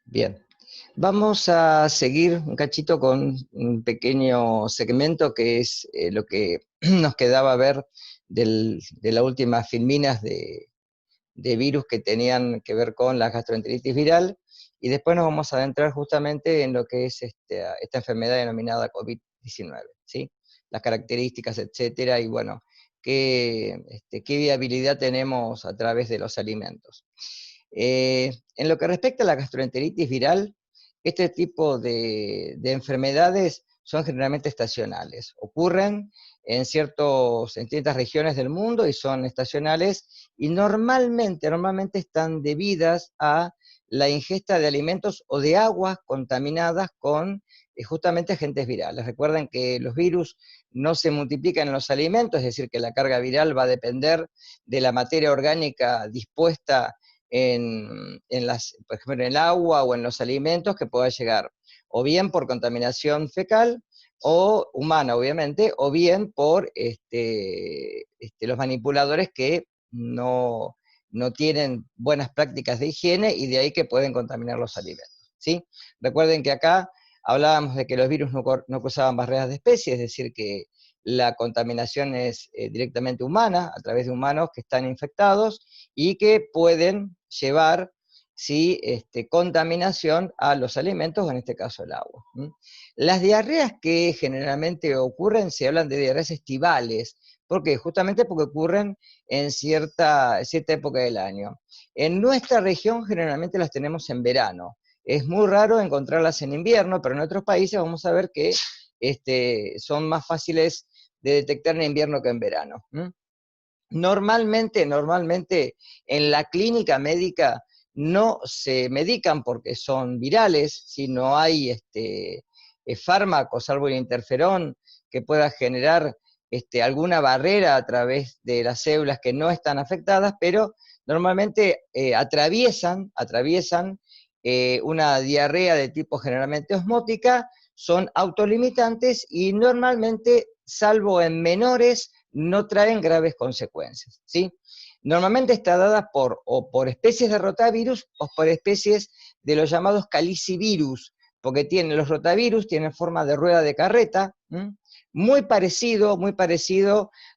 Bien, vamos a seguir un cachito con un pequeño segmento que es lo que nos quedaba ver de las últimas filminas de virus que tenían que ver con la gastroenteritis viral, y después nos vamos a adentrar justamente en lo que es esta enfermedad denominada COVID-19, ¿sí? Las características, etcétera, y bueno, qué viabilidad tenemos a través de los alimentos. En lo que respecta a la gastroenteritis viral, este tipo de enfermedades son generalmente estacionales. Ocurren en ciertas regiones del mundo y son estacionales, y normalmente están debidas a la ingesta de alimentos o de aguas contaminadas con justamente agentes virales. Recuerden que los virus no se multiplican en los alimentos, es decir, que la carga viral va a depender de la materia orgánica dispuesta por ejemplo, en el agua o en los alimentos que pueda llegar, o bien por contaminación fecal o humana, obviamente, o bien por los manipuladores que no tienen buenas prácticas de higiene, y de ahí que pueden contaminar los alimentos, ¿sí? Recuerden que acá hablábamos de que los virus no cruzaban barreras de especie, es decir, que la contaminación es directamente humana, a través de humanos que están infectados y que pueden llevar, ¿sí?, contaminación a los alimentos, o en este caso el agua. Las diarreas que generalmente ocurren, se hablan de diarreas estivales. ¿Por qué? Justamente porque ocurren en cierta época del año. En nuestra región generalmente las tenemos en verano. Es muy raro encontrarlas en invierno, pero en otros países vamos a ver que son más fáciles de detectar en invierno que en verano. Normalmente en la clínica médica no se medican porque son virales, si no hay fármacos, salvo el interferón, que pueda generar alguna barrera a través de las células que no están afectadas, pero normalmente atraviesan una diarrea de tipo generalmente osmótica, son autolimitantes y normalmente, salvo en menores, no traen graves consecuencias, ¿sí? Normalmente está dada o por especies de rotavirus o por especies de los llamados calicivirus, porque los rotavirus tienen forma de rueda de carreta, muy parecido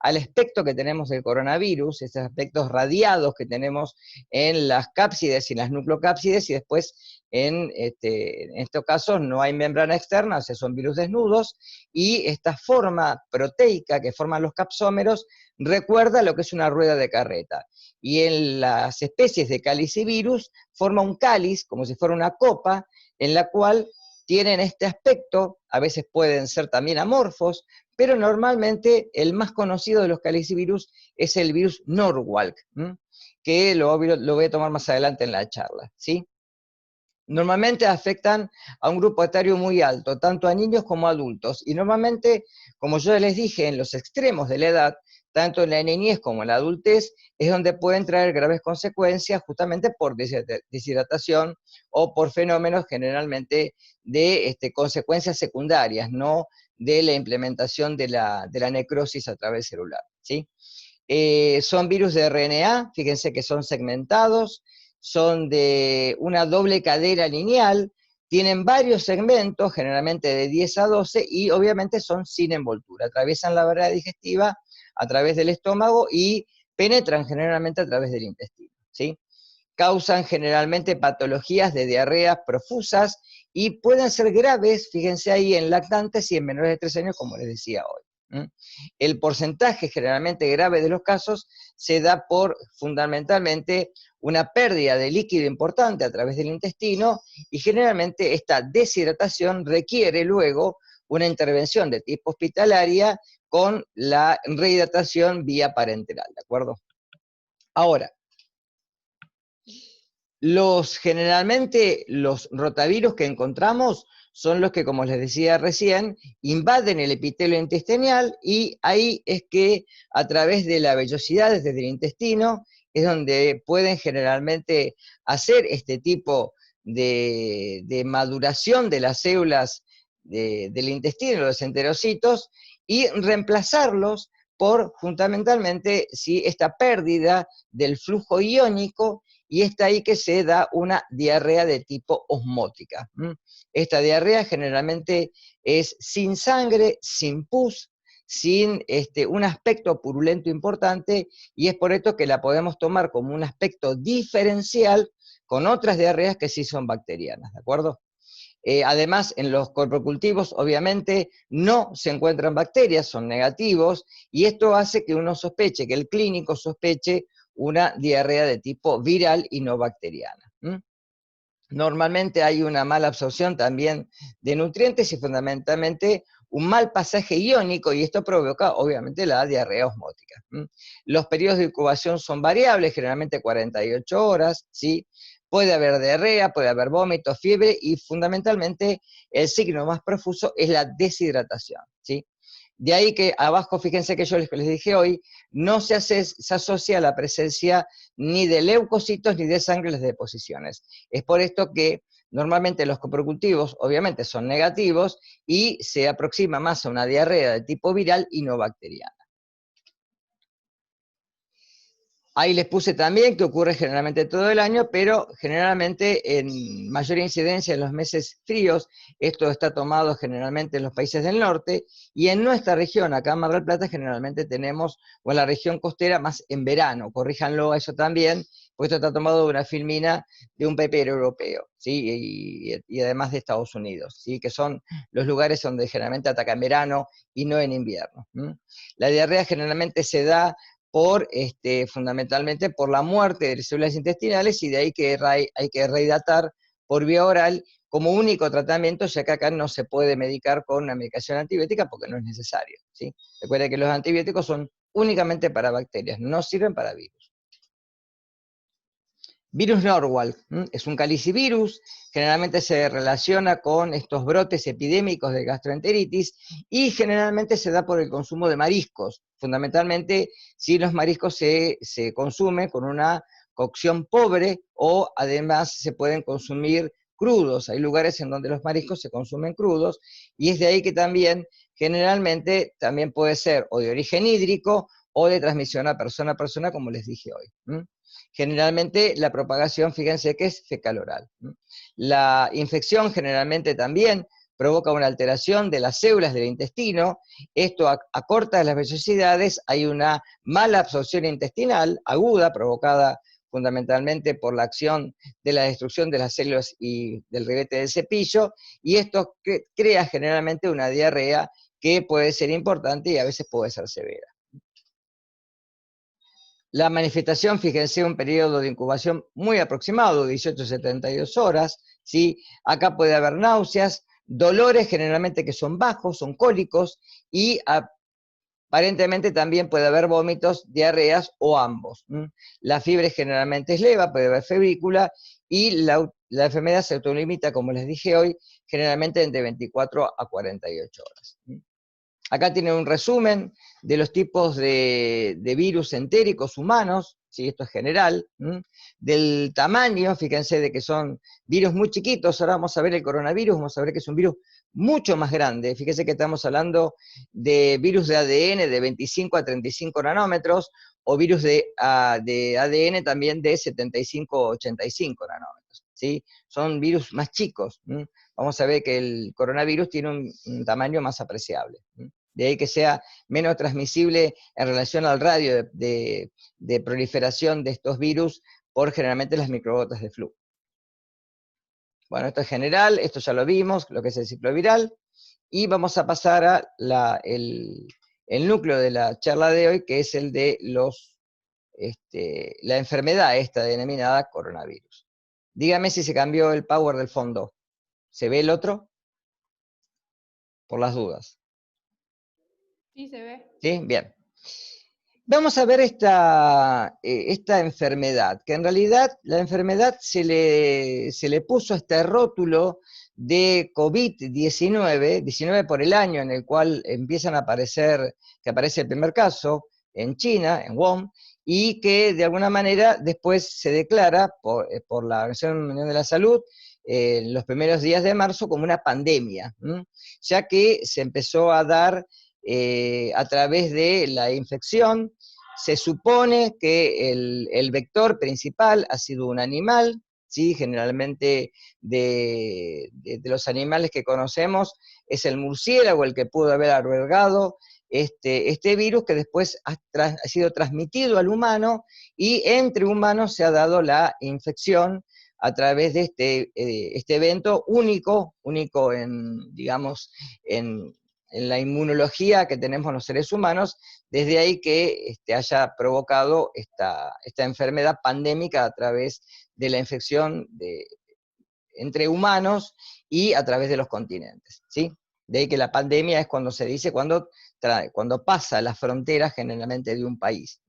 al aspecto que tenemos del coronavirus, esos aspectos radiados que tenemos en las cápsides y en las nucleocápsides, y después en estos casos no hay membrana externa, o sea, son virus desnudos, y esta forma proteica que forman los capsómeros recuerda lo que es una rueda de carreta. Y en las especies de calicivirus forma un cáliz, como si fuera una copa, en la cual tienen este aspecto, a veces pueden ser también amorfos, pero normalmente el más conocido de los calicivirus es el virus Norwalk, que lo voy a tomar más adelante en la charla, ¿sí? Normalmente afectan a un grupo etario muy alto, tanto a niños como a adultos, y normalmente, como yo les dije, en los extremos de la edad, tanto en la niñez como en la adultez, es donde pueden traer graves consecuencias justamente por deshidratación o por fenómenos generalmente de consecuencias secundarias, no de la implementación de la necrosis a través celular, ¿sí? Son virus de RNA, fíjense que son segmentados, son de una doble cadena lineal, tienen varios segmentos, generalmente de 10 a 12, y obviamente son sin envoltura, atraviesan la barrera digestiva a través del estómago y penetran generalmente a través del intestino, ¿sí? Causan generalmente patologías de diarreas profusas y pueden ser graves, fíjense ahí, en lactantes y en menores de 3 años, como les decía hoy. El porcentaje generalmente grave de los casos se da por fundamentalmente una pérdida de líquido importante a través del intestino, y generalmente esta deshidratación requiere luego una intervención de tipo hospitalaria con la rehidratación vía parenteral, ¿de acuerdo? Ahora, generalmente los rotavirus que encontramos son los que, como les decía recién, invaden el epitelio intestinal, y ahí es que a través de la vellosidad desde el intestino es donde pueden generalmente hacer este tipo de maduración de las células del intestino, los enterocitos, y reemplazarlos por fundamentalmente, ¿sí?, esta pérdida del flujo iónico, y está ahí que se da una diarrea de tipo osmótica. Esta diarrea generalmente es sin sangre, sin pus, sin un aspecto purulento importante, y es por esto que la podemos tomar como un aspecto diferencial con otras diarreas que sí son bacterianas, ¿de acuerdo? Además, en los corpocultivos, obviamente, no se encuentran bacterias, son negativos, y esto hace que uno sospeche, que el clínico sospeche una diarrea de tipo viral y no bacteriana. Normalmente hay una mala absorción también de nutrientes y fundamentalmente un mal pasaje iónico, y esto provoca obviamente la diarrea osmótica. Los periodos de incubación son variables, generalmente 48 horas, ¿sí? Puede haber diarrea, puede haber vómito, fiebre, y fundamentalmente el signo más profuso es la deshidratación, ¿sí? De ahí que abajo, fíjense que yo les dije hoy, no se asocia la presencia ni de leucocitos ni de sangre en las deposiciones. Es por esto que normalmente los coprocultivos obviamente son negativos y se aproxima más a una diarrea de tipo viral y no bacteriana. Ahí les puse también que ocurre generalmente todo el año, pero generalmente en mayor incidencia en los meses fríos. Esto está tomado generalmente en los países del norte, y en nuestra región, acá en Mar del Plata, generalmente tenemos, o en la región costera, más en verano. Corríjanlo a eso también, porque esto está tomado de una filmina de un pepero europeo, ¿sí? Y además de Estados Unidos, ¿sí? Que son los lugares donde generalmente ataca en verano y no en invierno. La diarrea generalmente se da fundamentalmente por la muerte de células intestinales, y de ahí que hay que rehidratar por vía oral como único tratamiento, ya que acá no se puede medicar con una medicación antibiótica porque no es necesario, ¿sí? Recuerda que los antibióticos son únicamente para bacterias, no sirven para virus. Virus Norwalk es un calicivirus, generalmente se relaciona con estos brotes epidémicos de gastroenteritis, y generalmente se da por el consumo de mariscos, fundamentalmente si los mariscos se consumen con una cocción pobre, o además se pueden consumir crudos. Hay lugares en donde los mariscos se consumen crudos, y es de ahí que también generalmente también puede ser o de origen hídrico o de transmisión a persona, como les dije hoy. Generalmente la propagación, fíjense que es fecal-oral. La infección generalmente también provoca una alteración de las células del intestino. Esto acorta las vellosidades, hay una mala absorción intestinal aguda provocada fundamentalmente por la acción de la destrucción de las células y del ribete del cepillo, y esto crea generalmente una diarrea que puede ser importante y a veces puede ser severa. La manifestación, fíjense, un periodo de incubación muy aproximado, 18 a 72 horas, ¿sí? Acá puede haber náuseas, dolores generalmente que son bajos, son cólicos, y aparentemente también puede haber vómitos, diarreas o ambos. La fiebre generalmente es leve, puede haber febrícula, y la enfermedad se autolimita, como les dije hoy, generalmente entre 24 a 48 horas. Acá tiene un resumen de los tipos de virus entéricos humanos, ¿sí? Esto es general, del tamaño, fíjense de que son virus muy chiquitos. Ahora vamos a ver el coronavirus, vamos a ver que es un virus mucho más grande. Fíjense que estamos hablando de virus de ADN de 25 a 35 nanómetros, o virus de ADN también de 75 a 85 nanómetros, ¿sí? Son virus más chicos. Vamos a ver que el coronavirus tiene un tamaño más apreciable. De ahí que sea menos transmisible en relación al radio de proliferación de estos virus por generalmente las microgotas de flu. Bueno, esto es general, esto ya lo vimos, lo que es el ciclo viral, y vamos a pasar a el núcleo de la charla de hoy, que es el de la enfermedad esta denominada coronavirus. Dígame si se cambió el power del fondo. ¿Se ve el otro? Por las dudas. Sí, se ve. ¿Sí? Bien. Vamos a ver esta enfermedad, que en realidad la enfermedad se le puso este rótulo de COVID-19, 19 por el año en el cual empiezan a aparecer, que aparece el primer caso en China, en Wuhan, y que de alguna manera después se declara por la Organización Mundial de la Salud en los primeros días de marzo como una pandemia, ya que se empezó a dar a través de la infección, Se supone que el vector principal ha sido un animal, ¿sí? Generalmente de los animales que conocemos es el murciélago el que pudo haber albergado este virus, que después ha sido transmitido al humano, y entre humanos se ha dado la infección a través de este evento único en, digamos, en la inmunología que tenemos los seres humanos, desde ahí que haya provocado esta enfermedad pandémica a través de la infección entre humanos y a través de los continentes, ¿sí? De ahí que la pandemia es cuando se dice, cuando pasa las fronteras generalmente de un país.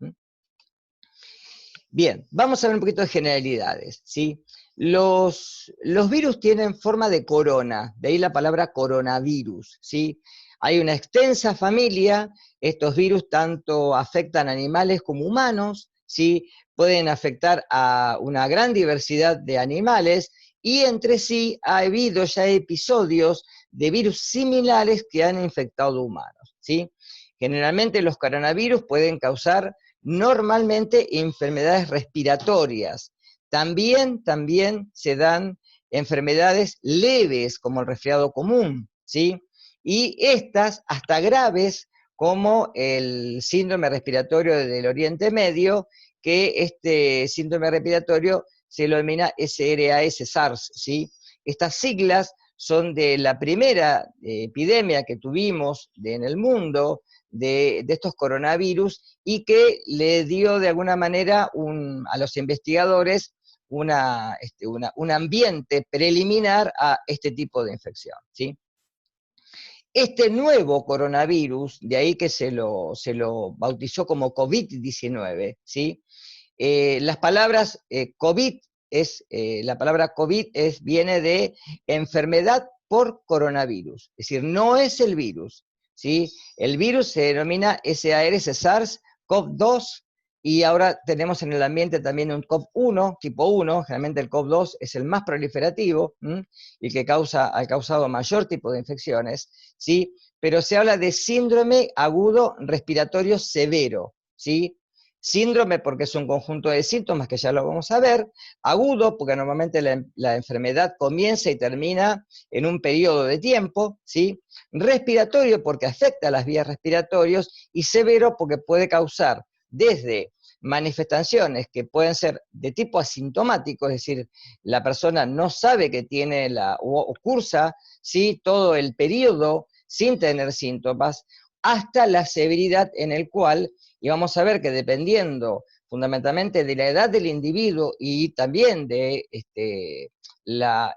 Bien, vamos a ver un poquito de generalidades, ¿sí? Los virus tienen forma de corona, de ahí la palabra coronavirus, ¿sí? Hay una extensa familia, estos virus tanto afectan animales como humanos, ¿sí? Pueden afectar a una gran diversidad de animales, y entre sí ha habido ya episodios de virus similares que han infectado humanos, ¿sí? Generalmente los coronavirus pueden causar normalmente enfermedades respiratorias. También se dan enfermedades leves, como el resfriado común, ¿sí? Y estas hasta graves, como el síndrome respiratorio del Oriente Medio, que este síndrome respiratorio se lo denomina SRAS, ¿sí? Estas siglas son de la primera epidemia que tuvimos en el mundo de estos coronavirus, y que le dio de alguna manera a los investigadores un ambiente preliminar a este tipo de infección, ¿sí? Este nuevo coronavirus, de ahí que se lo bautizó como COVID-19, ¿sí? Las palabras COVID la palabra COVID viene de enfermedad por coronavirus, es decir, no es el virus, ¿sí? El virus se denomina SARS-CoV-2, y ahora tenemos en el ambiente también un CoV-1, tipo 1, generalmente el CoV-2 es el más proliferativo, y que ha causado mayor tipo de infecciones, ¿sí? Pero se habla de síndrome agudo respiratorio severo, ¿sí? Síndrome porque es un conjunto de síntomas que ya lo vamos a ver, agudo porque normalmente la enfermedad comienza y termina en un periodo de tiempo, ¿sí? Respiratorio porque afecta a las vías respiratorias, y severo porque puede causar desde manifestaciones que pueden ser de tipo asintomático, es decir, la persona no sabe que tiene o cursa, ¿sí? Todo el periodo sin tener síntomas, hasta la severidad en el cual, y vamos a ver que dependiendo fundamentalmente de la edad del individuo y también de las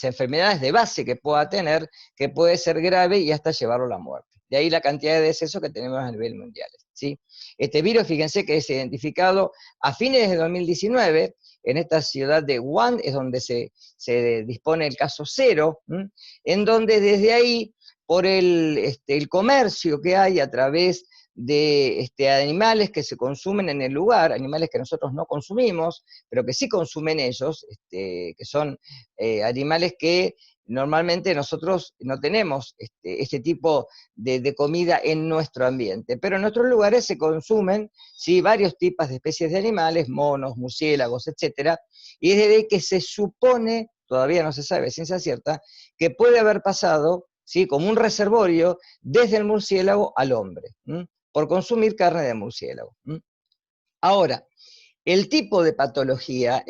enfermedades de base que pueda tener, que puede ser grave y hasta llevarlo a la muerte. De ahí la cantidad de decesos que tenemos a nivel mundial, ¿sí? Este virus, fíjense que es identificado a fines de 2019, en esta ciudad de Wuhan, es donde se dispone el caso cero, en donde desde ahí, por el comercio que hay a través de animales que se consumen en el lugar, animales que nosotros no consumimos, pero que sí consumen ellos, que son animales que normalmente nosotros no tenemos este tipo de comida en nuestro ambiente, pero en otros lugares se consumen, ¿sí? Varios tipos de especies de animales, monos, murciélagos, etcétera, y es de que se supone, todavía no se sabe ciencia cierta, que puede haber pasado, ¿sí? Como un reservorio desde el murciélago al hombre, por consumir carne de murciélago. Ahora, el tipo de patología,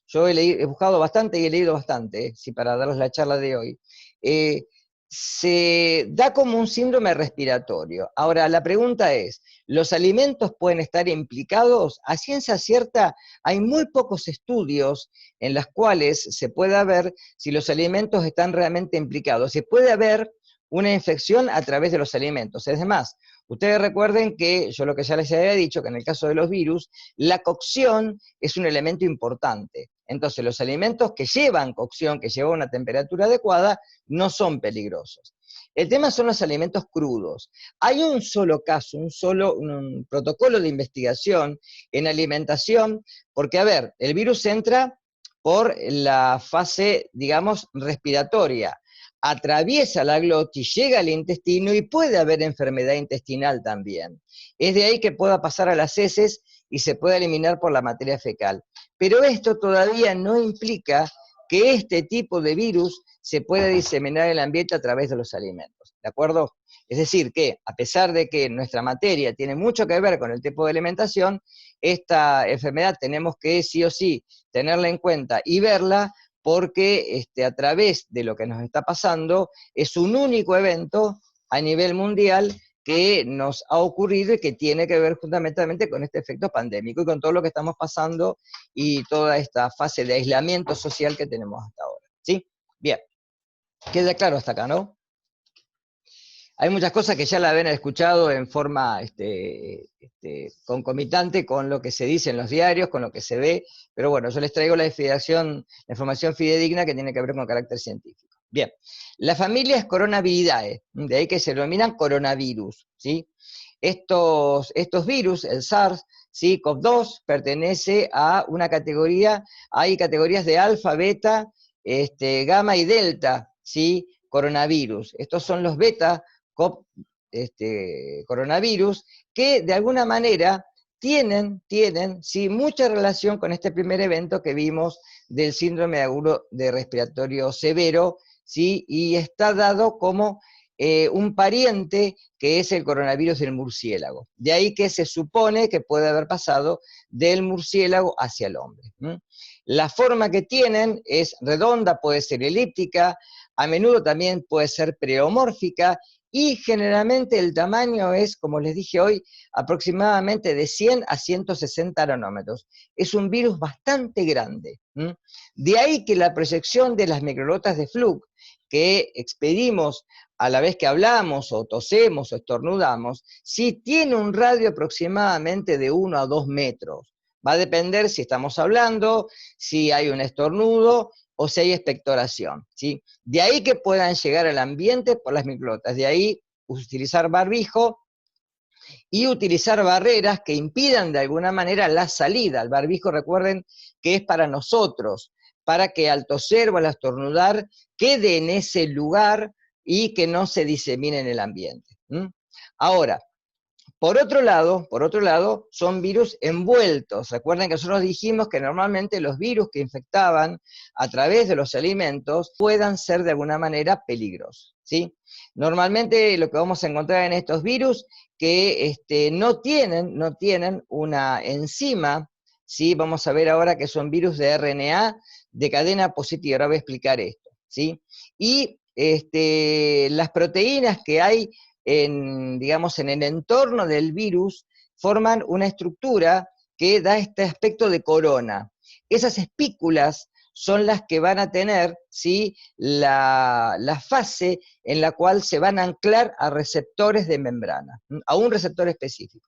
yo he buscado bastante y he leído bastante, sí, para darles la charla de hoy, se da como un síndrome respiratorio. Ahora, la pregunta es, ¿los alimentos pueden estar implicados? A ciencia cierta, hay muy pocos estudios en los cuales se pueda ver si los alimentos están realmente implicados. Se puede haber una infección a través de los alimentos. Es más, ustedes recuerden que yo lo que ya les había dicho, que en el caso de los virus, la cocción es un elemento importante. Entonces, los alimentos que llevan cocción, que llevan una temperatura adecuada, no son peligrosos. El tema son los alimentos crudos. Hay un solo caso, un protocolo de investigación en alimentación, porque, a ver, el virus entra por la fase, digamos, respiratoria. atraviesa la glotis, llega al intestino y puede haber enfermedad intestinal también. Es de ahí que pueda pasar a las heces y se pueda eliminar por la materia fecal. Pero esto todavía no implica que este tipo de virus se pueda diseminar en el ambiente a través de los alimentos, ¿de acuerdo? Es decir, que a pesar de que nuestra materia tiene mucho que ver con el tipo de alimentación, esta enfermedad tenemos que sí o sí tenerla en cuenta y verla, porque a través de lo que nos está pasando es un único evento a nivel mundial que nos ha ocurrido y que tiene que ver fundamentalmente con este efecto pandémico y con todo lo que estamos pasando y toda esta fase de aislamiento social que tenemos hasta ahora. ¿Sí? Bien. Queda claro hasta acá, ¿no? Hay muchas cosas que ya la habían escuchado en forma concomitante con lo que se dice en los diarios, con lo que se ve, pero bueno, yo les traigo la información fidedigna que tiene que ver con carácter científico. Bien, la familia es Coronaviridae, de ahí que se denominan coronavirus, ¿sí? Estos virus, el SARS, ¿sí? CoV-2, pertenece a una categoría, hay categorías de alfa, beta, gamma y delta, ¿sí? Coronavirus. Estos son los beta coronavirus, que de alguna manera tienen sí, mucha relación con este primer evento que vimos del síndrome agudo de respiratorio severo, ¿sí? Y está dado como un pariente que es el coronavirus del murciélago. De ahí que se supone que puede haber pasado del murciélago hacia el hombre. La forma que tienen es redonda, puede ser elíptica, a menudo también puede ser pleomórfica, y generalmente el tamaño es, como les dije hoy, aproximadamente de 100 a 160 nanómetros. Es un virus bastante grande. De ahí que la proyección de las microlotas de Fluke que expedimos a la vez que hablamos, o tosemos, o estornudamos, sí tiene un radio aproximadamente de 1 a 2 metros. Va a depender si estamos hablando, si hay un estornudo, o si hay expectoración, ¿sí? De ahí que puedan llegar al ambiente por las microtas, de ahí utilizar barbijo y utilizar barreras que impidan de alguna manera la salida. El barbijo, recuerden que es para nosotros, para que al toser o al estornudar quede en ese lugar y que no se disemine en el ambiente. Ahora, por otro lado, son virus envueltos. Recuerden que nosotros dijimos que normalmente los virus que infectaban a través de los alimentos puedan ser de alguna manera peligrosos, ¿sí? Normalmente lo que vamos a encontrar en estos virus que no tienen una enzima, ¿sí? Vamos a ver ahora que son virus de RNA de cadena positiva. Ahora voy a explicar esto, ¿sí? Y las proteínas que hay digamos, en el entorno del virus, forman una estructura que da este aspecto de corona. Esas espículas son las que van a tener, ¿sí?, la fase en la cual se van a anclar a receptores de membrana, a un receptor específico.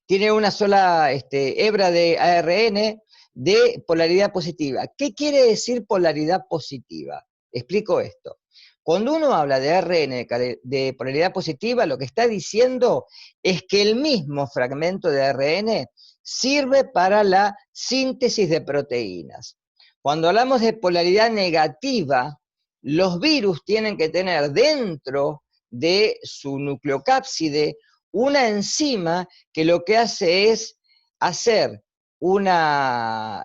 Tiene una sola hebra de ARN de polaridad positiva. ¿Qué quiere decir polaridad positiva? Explico esto. Cuando uno habla de ARN de polaridad positiva, lo que está diciendo es que el mismo fragmento de ARN sirve para la síntesis de proteínas. Cuando hablamos de polaridad negativa, los virus tienen que tener dentro de su nucleocápside una enzima que lo que hace es hacer una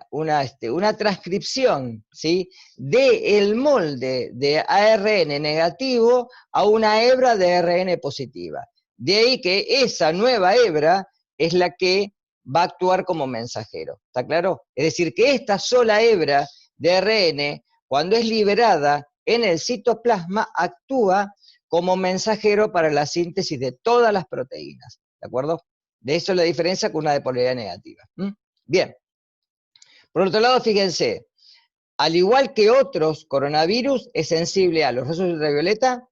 transcripción, ¿sí?, del molde de ARN negativo a una hebra de ARN positiva. De ahí que esa nueva hebra es la que va a actuar como mensajero. ¿Está claro? Es decir, que esta sola hebra de ARN, cuando es liberada en el citoplasma, actúa como mensajero para la síntesis de todas las proteínas. ¿De acuerdo? De eso es la diferencia con una de polaridad negativa. Bien. Por otro lado, fíjense, al igual que otros coronavirus, es sensible a los rayos ultravioleta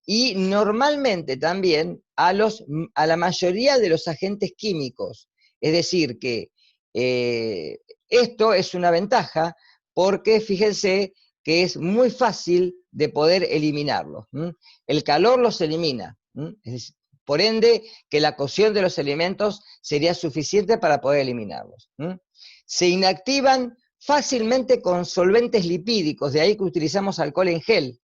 y normalmente también a la mayoría de los agentes químicos. Es decir, que esto es una ventaja porque fíjense que es muy fácil de poder eliminarlos. El calor los elimina. Es decir, por ende, que la cocción de los alimentos sería suficiente para poder eliminarlos. Se inactivan fácilmente con solventes lipídicos, de ahí que utilizamos alcohol en gel,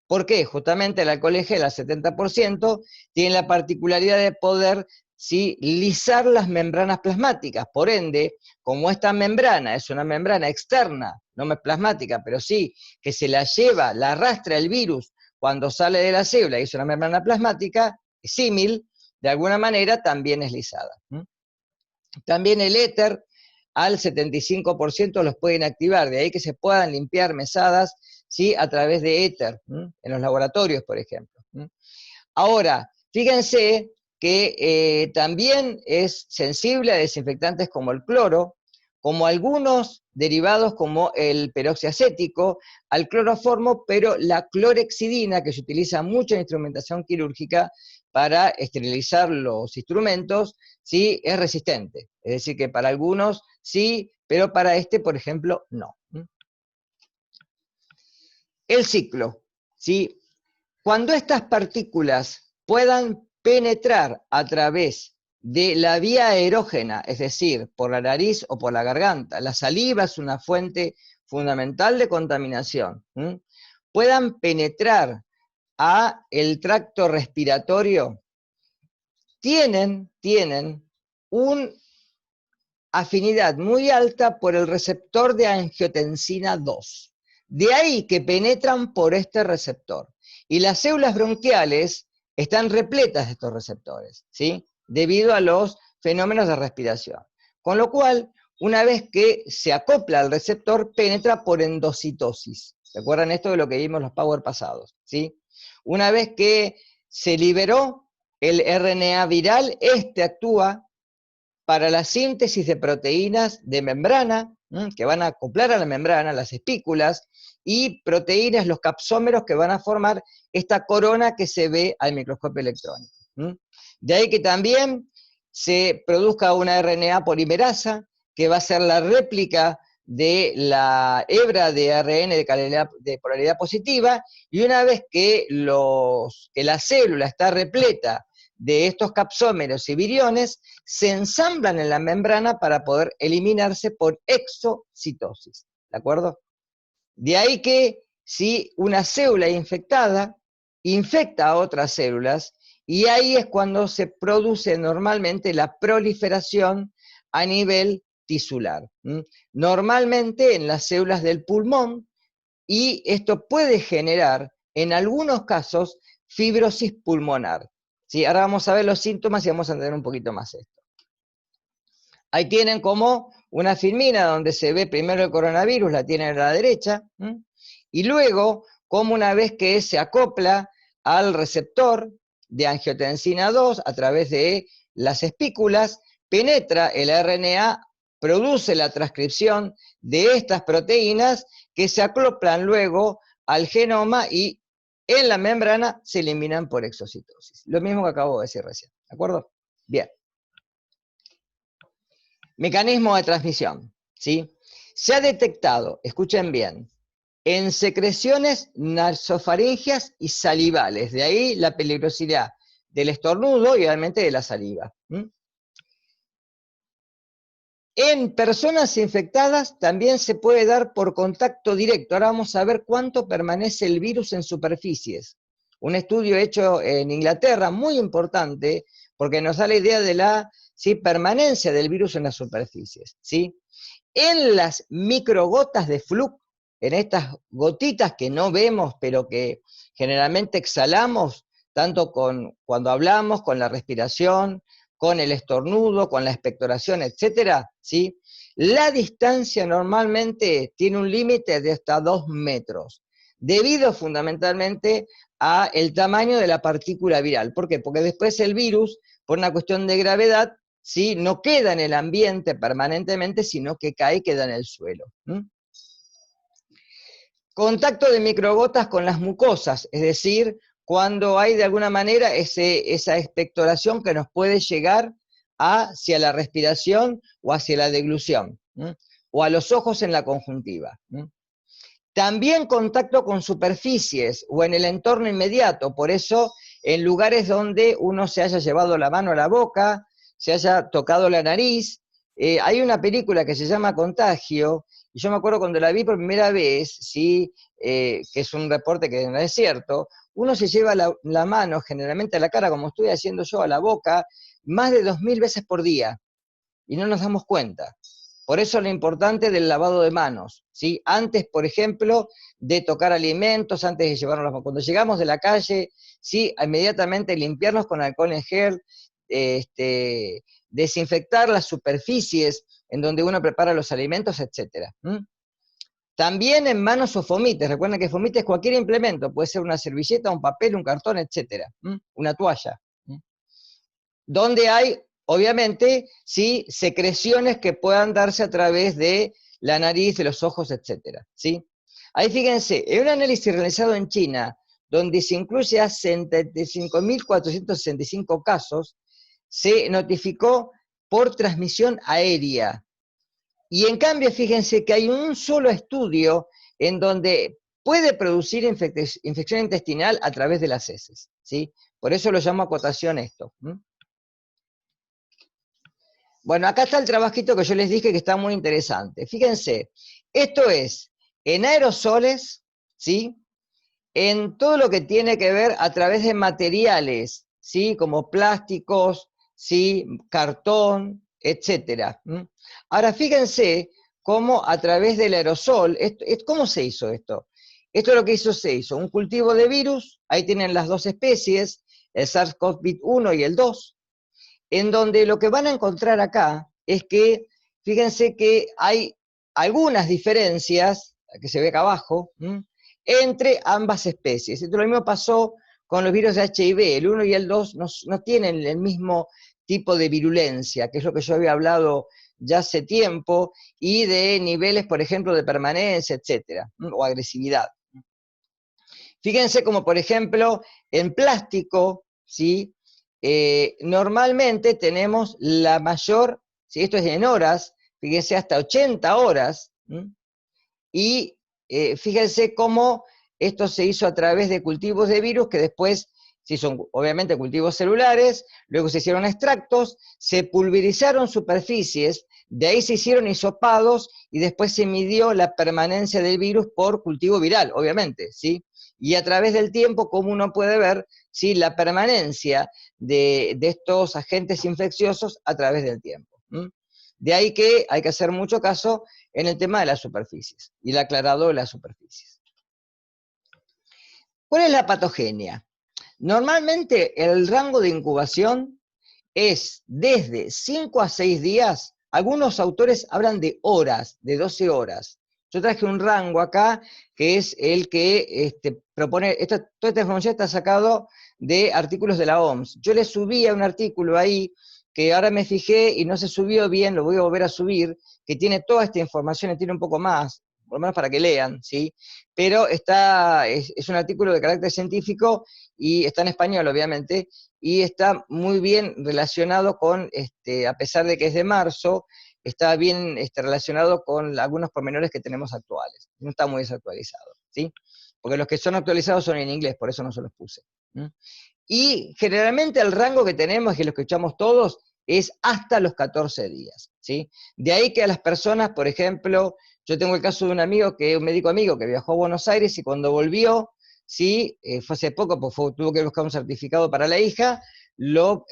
¿Por qué? Justamente el alcohol gel al 70% tiene la particularidad de poder, ¿sí?, lisar las membranas plasmáticas. Por ende, como esta membrana es una membrana externa, no plasmática, pero sí que se la lleva, la arrastra el virus cuando sale de la célula y es una membrana plasmática, símil, de alguna manera también es lisada. También el éter al 75% los pueden activar, de ahí que se puedan limpiar mesadas, ¿sí?, a través de éter, en los laboratorios, por ejemplo. Ahora, fíjense que también es sensible a desinfectantes como el cloro, como algunos derivados como el peroxiacético, al cloroformo, pero la clorexidina, que se utiliza mucho en instrumentación quirúrgica para esterilizar los instrumentos, sí es resistente. Es decir, que para algunos sí, pero para este, por ejemplo, no. El ciclo, ¿sí? Cuando estas partículas puedan penetrar a través de la vía aerógena, es decir, por la nariz o por la garganta, la saliva es una fuente fundamental de contaminación, puedan penetrar a el tracto respiratorio, tienen una afinidad muy alta por el receptor de angiotensina 2. De ahí que penetran por este receptor. Y las células bronquiales están repletas de estos receptores, ¿sí?, debido a los fenómenos de respiración. Con lo cual, una vez que se acopla al receptor, penetra por endocitosis. ¿Recuerdan esto de lo que vimos en los power pasados? ¿Sí? Una vez que se liberó el RNA viral, este actúa para la síntesis de proteínas de membrana, que van a acoplar a la membrana, las espículas, y proteínas, los capsómeros, que van a formar esta corona que se ve al microscopio electrónico. De ahí que también se produzca una RNA polimerasa, que va a ser la réplica de la hebra de ARN de polaridad positiva, y una vez que la célula está repleta de estos capsómeros y viriones, se ensamblan en la membrana para poder eliminarse por exocitosis, ¿de acuerdo? De ahí que si una célula infectada infecta a otras células, y ahí es cuando se produce normalmente la proliferación a nivel tisular. Normalmente en las células del pulmón, y esto puede generar, en algunos casos, fibrosis pulmonar. ¿Sí? Ahora vamos a ver los síntomas y vamos a entender un poquito más esto. Ahí tienen como una filmina donde se ve primero el coronavirus, la tienen a la derecha, y luego, como una vez que se acopla al receptor de angiotensina 2 a través de las espículas, penetra el RNA, produce la transcripción de estas proteínas que se acoplan luego al genoma y en la membrana se eliminan por exocitosis. Lo mismo que acabo de decir recién, ¿de acuerdo? Bien. Mecanismo de transmisión, ¿sí? Se ha detectado, escuchen bien, en secreciones nasofaringeas y salivales, de ahí la peligrosidad del estornudo y obviamente de la saliva. En personas infectadas también se puede dar por contacto directo. Ahora vamos a ver cuánto permanece el virus en superficies. Un estudio hecho en Inglaterra, muy importante, porque nos da la idea de la permanencia del virus en las superficies. ¿Sí? En las microgotas de flux, en estas gotitas que no vemos, pero que generalmente exhalamos, tanto cuando hablamos, con la respiración, con el estornudo, con la expectoración, etcétera, ¿sí? La distancia normalmente tiene un límite de hasta 2 metros, debido fundamentalmente a el tamaño de la partícula viral. ¿Por qué? Porque después el virus, por una cuestión de gravedad, ¿sí?, no queda en el ambiente permanentemente, sino que cae y queda en el suelo. Contacto de microgotas con las mucosas, es decir, cuando hay de alguna manera esa expectoración que nos puede llegar hacia la respiración o hacia la deglución, o a los ojos en la conjuntiva. También contacto con superficies o en el entorno inmediato, por eso en lugares donde uno se haya llevado la mano a la boca, se haya tocado la nariz, Hay una película que se llama Contagio, y yo me acuerdo cuando la vi por primera vez, ¿sí? Que es un reporte que no es cierto, uno se lleva la mano generalmente a la cara, como estoy haciendo yo, a la boca, más de 2000 veces por día, y no nos damos cuenta. Por eso lo importante del lavado de manos, ¿sí? Antes, por ejemplo, de tocar alimentos, antes de llevarnos cuando llegamos de la calle, ¿sí? Inmediatamente limpiarnos con alcohol en gel, desinfectar las superficies en donde uno prepara los alimentos, etc. También en manos o fomites. Recuerden que fomite es cualquier implemento, puede ser una servilleta, un papel, un cartón, etc. Una toalla. Donde hay, obviamente, ¿sí? Secreciones que puedan darse a través de la nariz, de los ojos, etc. ¿Sí? Ahí fíjense, en un análisis realizado en China, donde se incluye a 75.465 casos, se notificó por transmisión aérea. Y en cambio, fíjense que hay un solo estudio en donde puede producir infección intestinal a través de las heces, ¿sí? Por eso lo llamo acotación esto. Bueno, acá está el trabajito que yo les dije que está muy interesante. Fíjense, esto es en aerosoles, ¿sí? En todo lo que tiene que ver a través de materiales, ¿sí? Como plásticos, ¿sí? Cartón, etc. Ahora fíjense cómo a través del aerosol, ¿cómo se hizo esto? Esto es lo que se hizo un cultivo de virus, ahí tienen las dos especies, el SARS-CoV-1 y el 2, en donde lo que van a encontrar acá es que, fíjense que hay algunas diferencias, que se ve acá abajo, entre ambas especies. Esto lo mismo pasó con los virus de HIV, el 1 y el 2 no tienen el mismo tipo de virulencia, que es lo que yo había hablado ya hace tiempo, y de niveles, por ejemplo, de permanencia, etcétera, o agresividad. Fíjense como, por ejemplo, en plástico, ¿sí? Normalmente tenemos la mayor, si esto es en horas, fíjense hasta 80 horas, y fíjense cómo esto se hizo a través de cultivos de virus que después se son obviamente cultivos celulares, luego se hicieron extractos, se pulverizaron superficies, de ahí se hicieron hisopados y después se midió la permanencia del virus por cultivo viral, obviamente, ¿sí? Y a través del tiempo, como uno puede ver, ¿sí? La permanencia de estos agentes infecciosos a través del tiempo. De ahí que hay que hacer mucho caso en el tema de las superficies y el aclarado de las superficies. ¿Cuál es la patogenia? Normalmente el rango de incubación es desde 5 a 6 días, algunos autores hablan de horas, de 12 horas. Yo traje un rango acá, que es el que propone, toda esta información está sacado de artículos de la OMS. Yo le subí a un artículo ahí, que ahora me fijé y no se subió bien, lo voy a volver a subir, que tiene toda esta información y tiene un poco más, por lo menos para que lean, ¿sí? Pero es un artículo de carácter científico y está en español, obviamente, y está muy bien relacionado con, a pesar de que es de marzo, está bien relacionado con algunos pormenores que tenemos actuales. No está muy desactualizado, ¿sí? Porque los que son actualizados son en inglés, por eso no se los puse. Y generalmente el rango que tenemos, que lo escuchamos todos, es hasta los 14 días, ¿sí? De ahí que a las personas, por ejemplo, yo tengo el caso de un amigo, un médico amigo que viajó a Buenos Aires y cuando volvió, ¿sí? Fue hace poco, pues tuvo que buscar un certificado para la hija, lo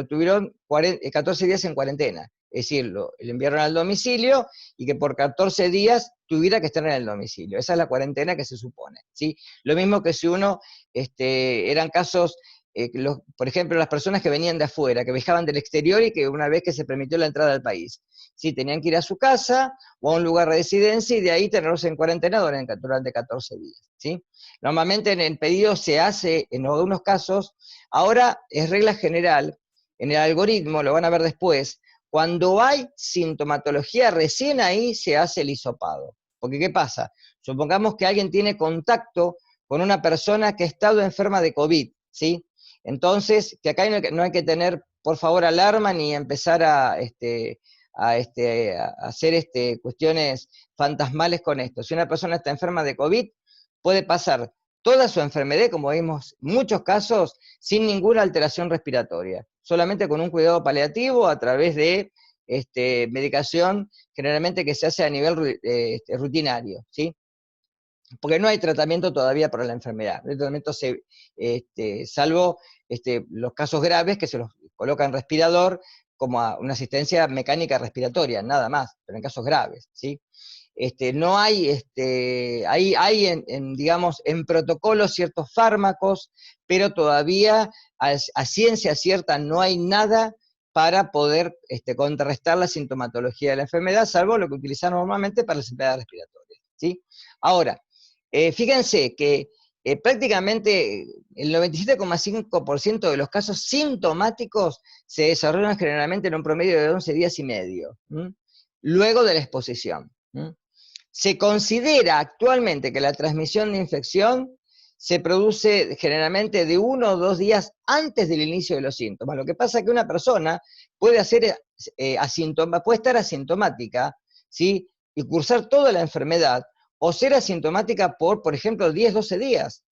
tuvieron 14 días en cuarentena. Es decir, lo enviaron al domicilio y que por 14 días tuviera que estar en el domicilio. Esa es la cuarentena que se supone, ¿sí? Lo mismo que si uno, eran casos, por ejemplo, las personas que venían de afuera, que viajaban del exterior y que una vez que se permitió la entrada al país, ¿sí? Tenían que ir a su casa o a un lugar de residencia y de ahí tenerlos en cuarentena durante 14 días, ¿sí? Normalmente en el pedido se hace, en algunos casos, ahora es regla general, en el algoritmo, lo van a ver después, cuando hay sintomatología, recién ahí se hace el hisopado. Porque ¿qué pasa? Supongamos que alguien tiene contacto con una persona que ha estado enferma de COVID, ¿sí? Entonces, que acá no hay que tener, por favor, alarma ni empezar a hacer cuestiones fantasmales con esto. Si una persona está enferma de COVID, puede pasar toda su enfermedad, como vimos en muchos casos, sin ninguna alteración respiratoria, solamente con un cuidado paliativo a través de medicación generalmente que se hace a nivel rutinario, ¿sí? Porque no hay tratamiento todavía para la enfermedad. No hay tratamiento salvo los casos graves que se los coloca en respirador como a una asistencia mecánica respiratoria, nada más, pero en casos graves, ¿sí? No hay, hay digamos, en protocolo ciertos fármacos, pero todavía a ciencia cierta no hay nada para poder contrarrestar la sintomatología de la enfermedad, salvo lo que utilizan normalmente para las enfermedades respiratorias, ¿sí? Ahora, fíjense que prácticamente el 97,5% de los casos sintomáticos se desarrollan generalmente en un promedio de 11 días y medio, luego de la exposición. Se considera actualmente que la transmisión de infección se produce generalmente de 1 o 2 días antes del inicio de los síntomas. Lo que pasa es que una persona puede puede estar asintomática, ¿sí? Y cursar toda la enfermedad, o ser asintomática por ejemplo, 10, 12 días.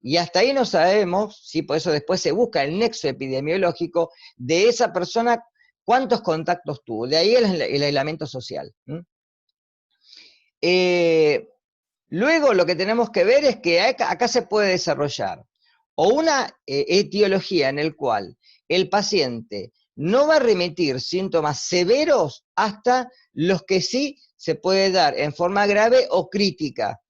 Y hasta ahí no sabemos, ¿sí? Por eso después se busca el nexo epidemiológico de esa persona, cuántos contactos tuvo. De ahí el aislamiento social. Luego lo que tenemos que ver es que acá se puede desarrollar o una etiología en el cual el paciente no va a remitir síntomas severos hasta los que sí se puede dar en forma grave o crítica.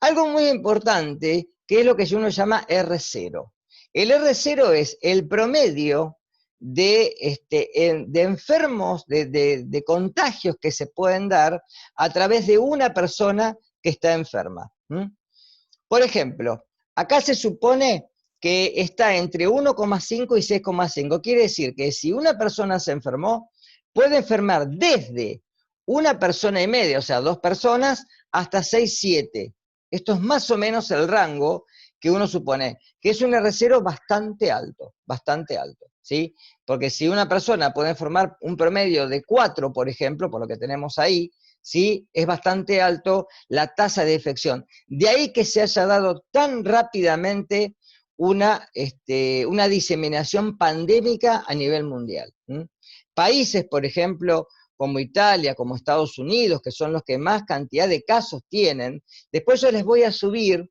Algo muy importante, que es lo que uno llama R0. El R0 es el promedio de enfermos, de contagios que se pueden dar a través de una persona que está enferma. Por ejemplo, acá se supone que está entre 1,5 y 6,5. Quiere decir que si una persona se enfermó, puede enfermar desde una persona y media, o sea, 2 personas, hasta 6, 7. Esto es más o menos el rango que uno supone, que es un R0 bastante alto, ¿sí? Porque si una persona puede formar un promedio de 4, por ejemplo, por lo que tenemos ahí, ¿sí? Es bastante alto la tasa de infección. De ahí que se haya dado tan rápidamente una diseminación pandémica a nivel mundial. Países, por ejemplo, como Italia, como Estados Unidos, que son los que más cantidad de casos tienen, después yo les voy a subir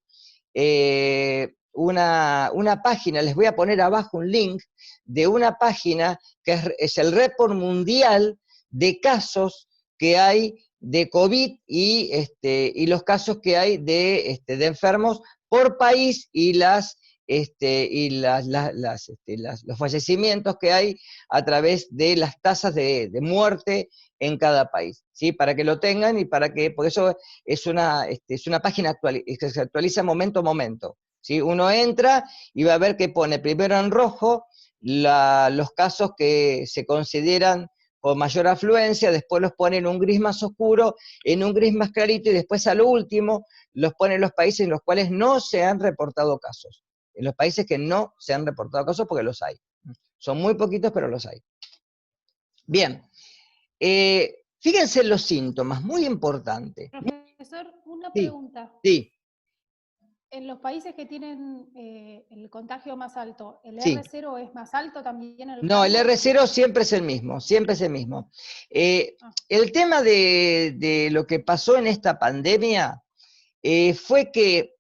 una página, les voy a poner abajo un link de una página que es el report mundial de casos que hay de COVID y los casos que hay de enfermos por país y los fallecimientos que hay a través de las tasas de muerte en cada país, ¿sí? Para que lo tengan y porque eso es una página que se actualiza momento a momento, ¿sí? Uno entra y va a ver que pone primero en rojo los casos que se consideran con mayor afluencia, después los pone en un gris más oscuro, en un gris más clarito, y después al último los pone en los países en los cuales no se han reportado casos. En los países que no se han reportado casos, porque los hay. Son muy poquitos, pero los hay. Bien. Fíjense en los síntomas, muy importante. Profesor, una Sí, pregunta. sí, En los países que tienen el contagio más alto, ¿el sí. R0 es más alto también en el No, el rango? R0 siempre es el mismo, siempre es el mismo. Ah, El tema de lo que pasó en esta pandemia fue que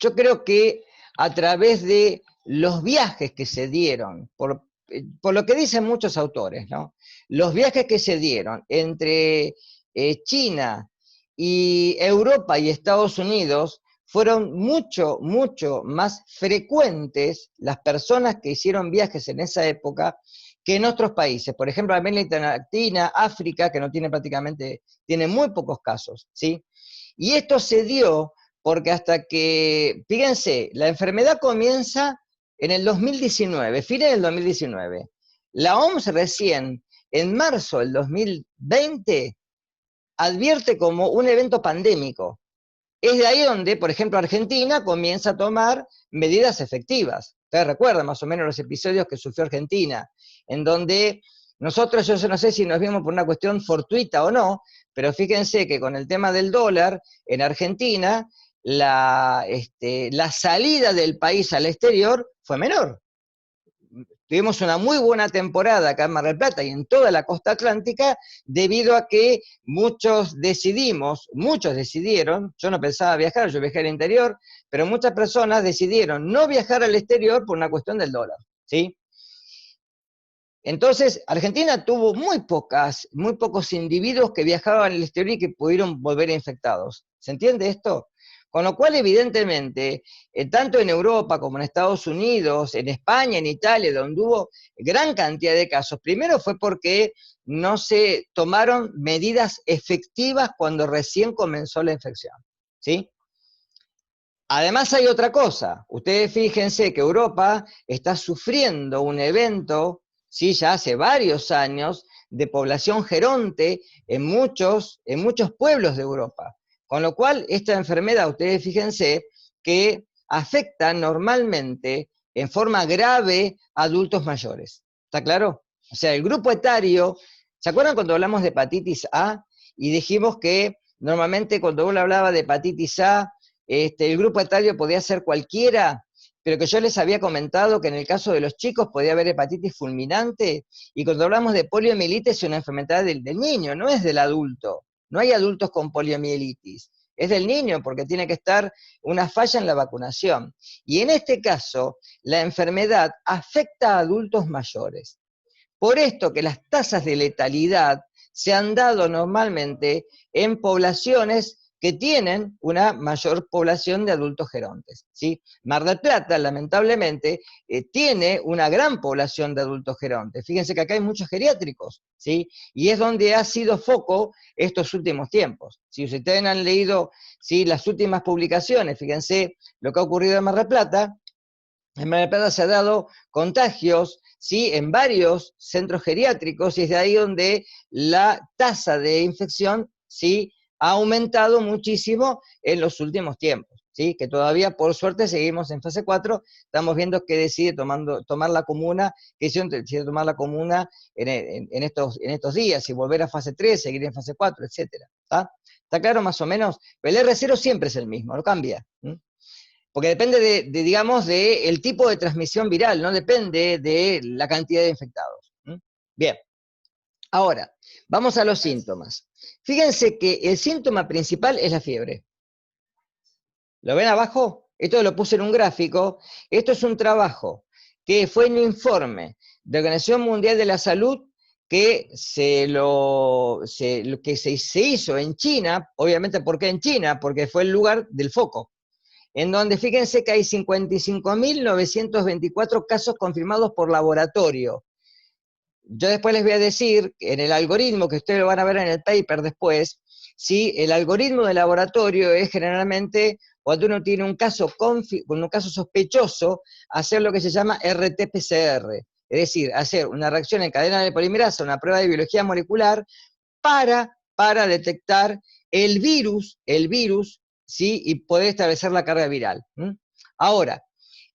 yo creo que a través de los viajes que se dieron, por lo que dicen muchos autores, ¿no? Los viajes que se dieron entre China y Europa y Estados Unidos fueron mucho, mucho más frecuentes las personas que hicieron viajes en esa época que en otros países. Por ejemplo, América Latina, África, que no tiene tiene muy pocos casos, ¿sí? Y esto se dio porque hasta que, fíjense, la enfermedad comienza en el 2019, fines del 2019. La OMS recién, en marzo del 2020, advierte como un evento pandémico. Es de ahí donde, por ejemplo, Argentina comienza a tomar medidas efectivas. Ustedes recuerdan más o menos los episodios que sufrió Argentina, en donde nosotros, yo no sé si nos vimos por una cuestión fortuita o no, pero fíjense que con el tema del dólar, en Argentina, la salida del país al exterior fue menor. tuvimos una muy buena temporada acá en Mar del Plata y en toda la costa atlántica, debido a que muchos decidieron, yo no pensaba viajar, yo viajé al interior, pero muchas personas decidieron no viajar al exterior por una cuestión del dólar, ¿sí? Entonces, Argentina tuvo muy pocos individuos que viajaban al exterior y que pudieron volver infectados. ¿Se entiende esto? Con lo cual, evidentemente, tanto en Europa como en Estados Unidos, en España, en Italia, donde hubo gran cantidad de casos, primero fue porque no se tomaron medidas efectivas cuando recién comenzó la infección, ¿sí? Además hay otra cosa, ustedes fíjense que Europa está sufriendo un evento, ¿sí? Ya hace varios años, de población geronte en muchos pueblos de Europa. Con lo cual, esta enfermedad, ustedes fíjense, que afecta normalmente en forma grave a adultos mayores. ¿Está claro? O sea, el grupo etario, ¿se acuerdan cuando hablamos de hepatitis A? Y dijimos que normalmente cuando uno hablaba de hepatitis A, el grupo etario podía ser cualquiera, pero que yo les había comentado que en el caso de los chicos podía haber hepatitis fulminante, y cuando hablamos de poliomielitis es una enfermedad del niño, no es del adulto. No hay adultos con poliomielitis, es del niño porque tiene que estar una falla en la vacunación. Y en este caso, la enfermedad afecta a adultos mayores. Por esto que las tasas de letalidad se han dado normalmente en poblaciones que tienen una mayor población de adultos gerontes, ¿sí? Mar del Plata, lamentablemente, tiene una gran población de adultos gerontes. Fíjense que acá hay muchos geriátricos, ¿sí? Y es donde ha sido foco estos últimos tiempos. Si ustedes han leído, ¿sí?, las últimas publicaciones, fíjense lo que ha ocurrido en Mar del Plata. En Mar del Plata se han dado contagios, ¿sí?, en varios centros geriátricos, y es de ahí donde la tasa de infección, ¿sí?, ha aumentado muchísimo en los últimos tiempos, ¿sí?, que todavía por suerte seguimos en fase 4, estamos viendo que decide tomar la comuna, decide tomar la comuna en estos días, y volver a fase 3, seguir en fase 4, etcétera. ¿Está claro más o menos? Pero el R0 siempre es el mismo, no cambia. Porque depende digamos, del tipo de transmisión viral, no depende de la cantidad de infectados. Bien, ahora, vamos a los síntomas. Fíjense que el síntoma principal es la fiebre. ¿Lo ven abajo? Esto lo puse en un gráfico. Esto es un trabajo que fue en un informe de la Organización Mundial de la Salud que se hizo en China. Obviamente, ¿por qué en China? Porque fue el lugar del foco, en donde fíjense que hay 55.924 casos confirmados por laboratorio. Yo después les voy a decir, en el algoritmo, que ustedes lo van a ver en el paper después, ¿sí?, el algoritmo de laboratorio es generalmente, cuando uno tiene un caso sospechoso, hacer lo que se llama RT-PCR, es decir, hacer una reacción en cadena de polimerasa, una prueba de biología molecular, para detectar el virus, ¿sí?, y poder establecer la carga viral. Ahora,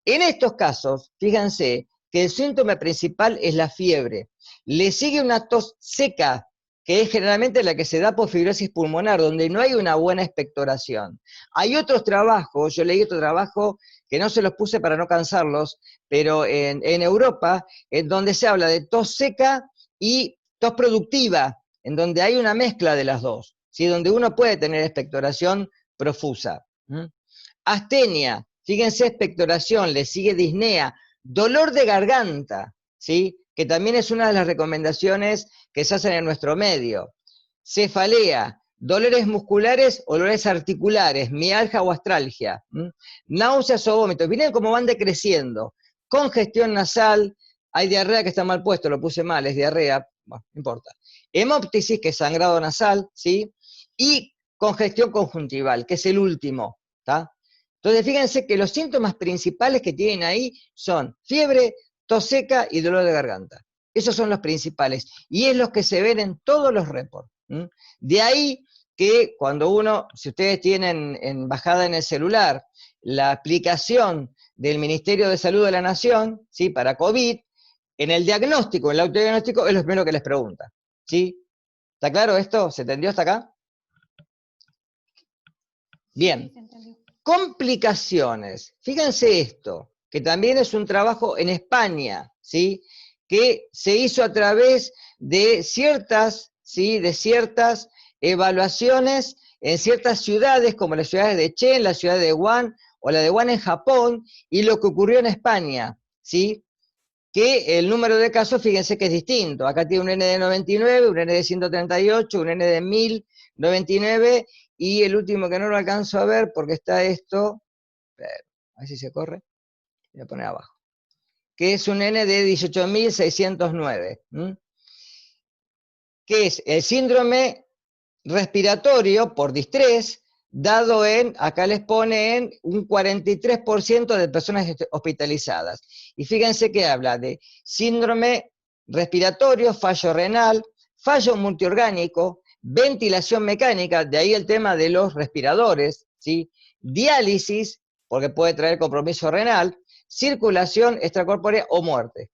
en estos casos, fíjense que el síntoma principal es la fiebre. Le sigue una tos seca, que es generalmente la que se da por fibrosis pulmonar, donde no hay una buena expectoración. Hay otros trabajos, yo leí otro trabajo que no se los puse para no cansarlos, pero en Europa, en donde se habla de tos seca y tos productiva, en donde hay una mezcla de las dos, ¿sí?, donde uno puede tener expectoración profusa. Astenia, fíjense, expectoración, le sigue disnea, dolor de garganta, ¿sí?, que también es una de las recomendaciones que se hacen en nuestro medio. Cefalea, dolores musculares o dolores articulares, mialgia o astralgia, náuseas o vómitos, miren cómo van decreciendo. Congestión nasal, hay diarrea, que está mal puesto, lo puse mal, es diarrea, bueno, no importa. Hemóptisis, que es sangrado nasal, ¿sí?, y congestión conjuntival, que es el último, ¿está? Entonces, fíjense que los síntomas principales que tienen ahí son fiebre, tos seca y dolor de garganta. Esos son los principales, y es los que se ven en todos los reports. De ahí que cuando uno, si ustedes tienen bajada en el celular la aplicación del Ministerio de Salud de la Nación, ¿sí?, para COVID, en el diagnóstico, en el autodiagnóstico, es lo primero que les pregunta, ¿sí? ¿Está claro esto? ¿Se entendió hasta acá? Bien. Complicaciones. Fíjense esto, que también es un trabajo en España, ¿sí? Que se hizo a través de ciertas, ¿sí? De ciertas evaluaciones en ciertas ciudades, como las ciudades de Chen, la ciudad de Wuhan, o la de Wuhan en Japón, y lo que ocurrió en España, ¿sí? Que el número de casos, fíjense que es distinto. Acá tiene un N de 99, un N de 138, un N de 1099, y el último que no lo alcanzo a ver porque está esto, a ver si se corre, voy a poner abajo, que es un N de 18.609, que es el síndrome respiratorio por distrés, dado en, acá les pone en un 43% de personas hospitalizadas. Y fíjense que habla de síndrome respiratorio, fallo renal, fallo multiorgánico, ventilación mecánica, de ahí el tema de los respiradores, ¿sí? Diálisis, porque puede traer compromiso renal, circulación extracorpórea o muerte.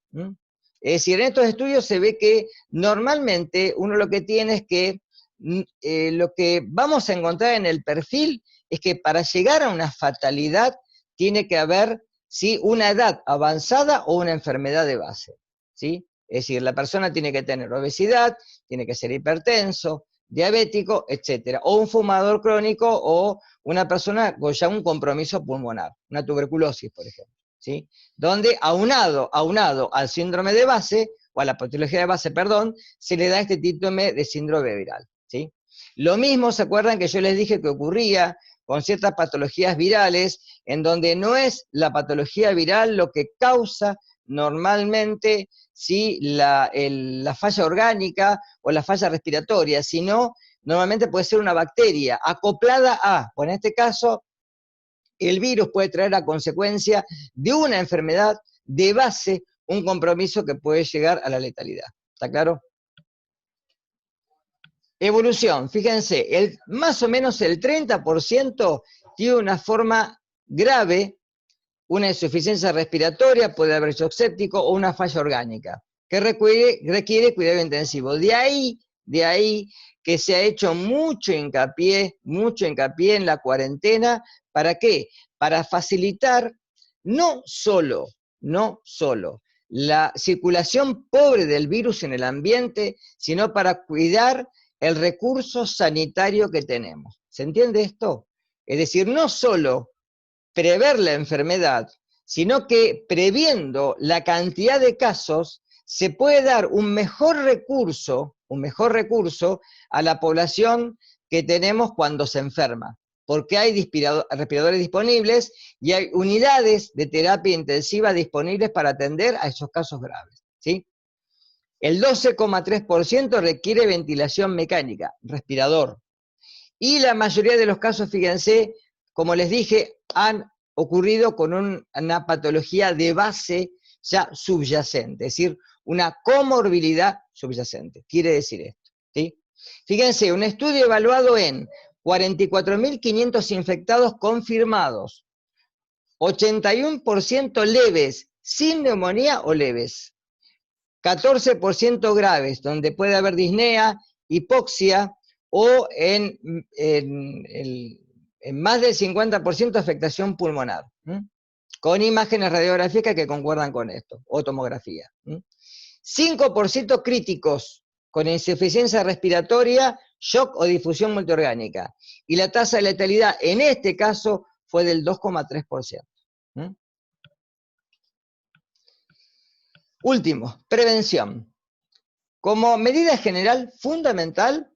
Es decir, en estos estudios se ve que normalmente uno lo que tiene es que lo que vamos a encontrar en el perfil es que para llegar a una fatalidad tiene que haber, ¿sí? Una edad avanzada o una enfermedad de base, ¿sí? Es decir, la persona tiene que tener obesidad, tiene que ser hipertenso, diabético, etcétera, o un fumador crónico o una persona con ya un compromiso pulmonar, una tuberculosis, por ejemplo, ¿sí? Donde aunado al síndrome de base, o a la patología de base, perdón, se le da este síndrome de síndrome viral, ¿sí? Lo mismo, ¿se acuerdan que yo les dije que ocurría con ciertas patologías virales, en donde no es la patología viral lo que causa normalmente, ¿sí? la falla orgánica o la falla respiratoria, sino normalmente puede ser una bacteria acoplada a, o en este caso, el virus puede traer a consecuencia de una enfermedad de base un compromiso que puede llegar a la letalidad. ¿Está claro? Evolución, fíjense, más o menos el 30% tiene una forma grave, una insuficiencia respiratoria, puede haber shock séptico o una falla orgánica, que requiere cuidado intensivo. De ahí que se ha hecho mucho hincapié en la cuarentena. ¿Para qué? Para facilitar no solo la circulación pobre del virus en el ambiente, sino para cuidar el recurso sanitario que tenemos. ¿Se entiende esto? Es decir, no solo prever la enfermedad, sino que previendo la cantidad de casos, se puede dar un mejor recurso a la población que tenemos cuando se enferma, porque hay respiradores disponibles y hay unidades de terapia intensiva disponibles para atender a esos casos graves, ¿sí? El 12,3% requiere ventilación mecánica, respirador. Y la mayoría de los casos, fíjense, como les dije, han ocurrido con una patología de base ya subyacente, es decir, una comorbilidad subyacente. Quiere decir esto, ¿sí? Fíjense, un estudio evaluado en 44.500 infectados confirmados, 81% leves, sin neumonía o leves, 14% graves, donde puede haber disnea, hipoxia, o en más del 50% afectación pulmonar, con imágenes radiográficas que concuerdan con esto, o tomografía. 5% críticos, con insuficiencia respiratoria, shock o difusión multiorgánica. Y la tasa de letalidad en este caso fue del 2,3%. Último, prevención. Como medida general fundamental,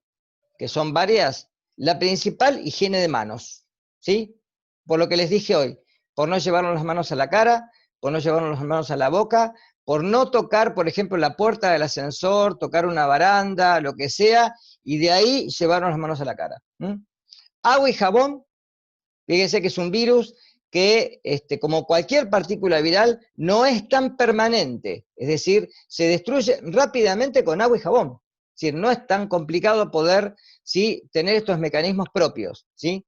que son varias, la principal, higiene de manos, ¿sí? Por lo que les dije hoy, por no llevarnos las manos a la cara, por no llevarnos las manos a la boca, por no tocar, por ejemplo, la puerta del ascensor, tocar una baranda, lo que sea, y de ahí llevarnos las manos a la cara. Agua y jabón, fíjense que es un virus que, como cualquier partícula viral, no es tan permanente, es decir, se destruye rápidamente con agua y jabón. Es decir, no es tan complicado poder, ¿sí?, tener estos mecanismos propios, ¿sí?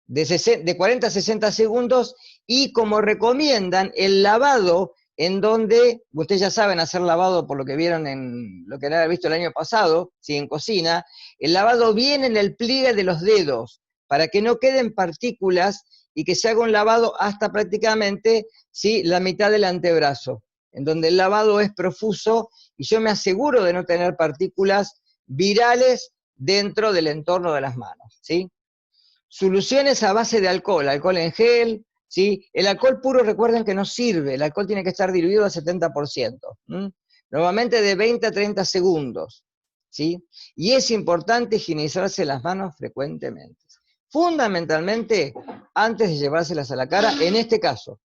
De 40 a 60 segundos, y como recomiendan, el lavado, en donde, ustedes ya saben hacer lavado por lo que vieron en lo que había visto el año pasado, ¿sí?, en cocina, el lavado viene en el pliegue de los dedos, para que no queden partículas y que se haga un lavado hasta prácticamente, ¿sí?, la mitad del antebrazo. en donde el lavado es profuso y yo me aseguro de no tener partículas virales dentro del entorno de las manos, ¿sí? Soluciones a base de alcohol, alcohol en gel, ¿sí? El alcohol puro, recuerden que no sirve, el alcohol tiene que estar diluido al 70%, normalmente de 20 a 30 segundos, ¿sí? Y es importante higienizarse las manos frecuentemente, fundamentalmente antes de llevárselas a la cara, en este caso.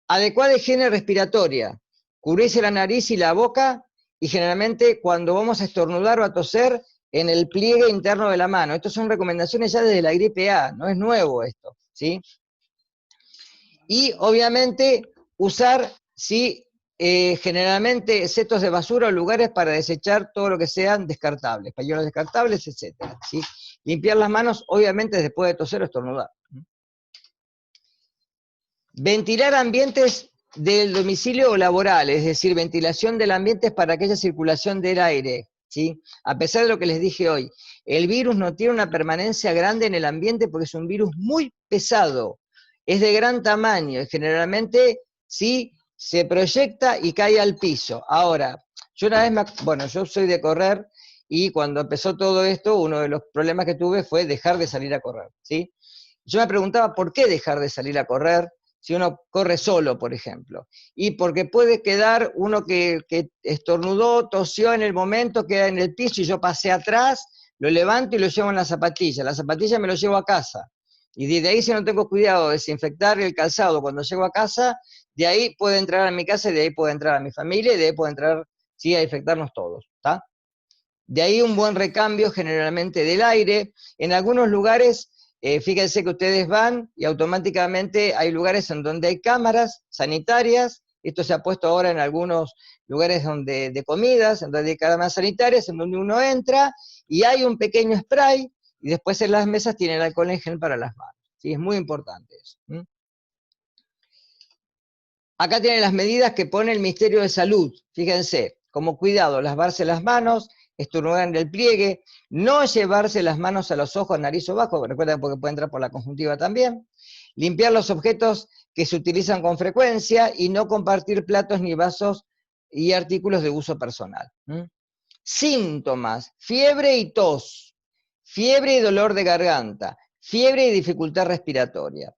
Adecuada higiene respiratoria, cubrirse la nariz y la boca, y generalmente cuando vamos a estornudar o a toser, en el pliegue interno de la mano. Estas son recomendaciones ya desde la gripe A, no es nuevo esto, ¿sí? Y obviamente usar, ¿sí? Generalmente cestos de basura o lugares para desechar todo lo que sean descartables, pañuelos descartables, etc. ¿sí? Limpiar las manos, obviamente, después de toser o estornudar. Ventilar ambientes del domicilio o laboral, es decir, ventilación del ambiente es para que haya circulación del aire, ¿sí? A pesar de lo que les dije hoy, el virus no tiene una permanencia grande en el ambiente porque es un virus muy pesado, es de gran tamaño y generalmente, ¿sí? Se proyecta y cae al piso. Ahora, yo una vez, bueno, yo soy de correr y cuando empezó todo esto, uno de los problemas que tuve fue dejar de salir a correr, ¿sí? Yo me preguntaba, ¿por qué dejar de salir a correr? Si uno corre solo, por ejemplo. Y porque puede quedar uno que estornudó, tosió en el momento, queda en el piso y yo pasé atrás, lo levanto y lo llevo en la zapatilla. La zapatilla me lo llevo a casa. Y desde ahí, si no tengo cuidado de desinfectar el calzado cuando llego a casa, de ahí puede entrar a mi casa, y de ahí puede entrar a mi familia, y de ahí puede entrar, sí, a infectarnos todos. ¿Está? De ahí un buen recambio generalmente del aire. En algunos lugares, fíjense que ustedes van y automáticamente hay lugares en donde hay cámaras sanitarias. Esto se ha puesto ahora en algunos lugares de comidas, en donde hay cámaras sanitarias, en donde uno entra y hay un pequeño spray y después en las mesas tienen alcohol en gel para las manos. ¿Sí? Es muy importante eso. Acá tienen las medidas que pone el Ministerio de Salud. Fíjense, como cuidado, lavarse las manos, estornudar en el pliegue, no llevarse las manos a los ojos, nariz o bajo, recuerden porque puede entrar por la conjuntiva también, limpiar los objetos que se utilizan con frecuencia y no compartir platos ni vasos y artículos de uso personal. Síntomas, fiebre y tos, fiebre y dolor de garganta, fiebre y dificultad respiratoria.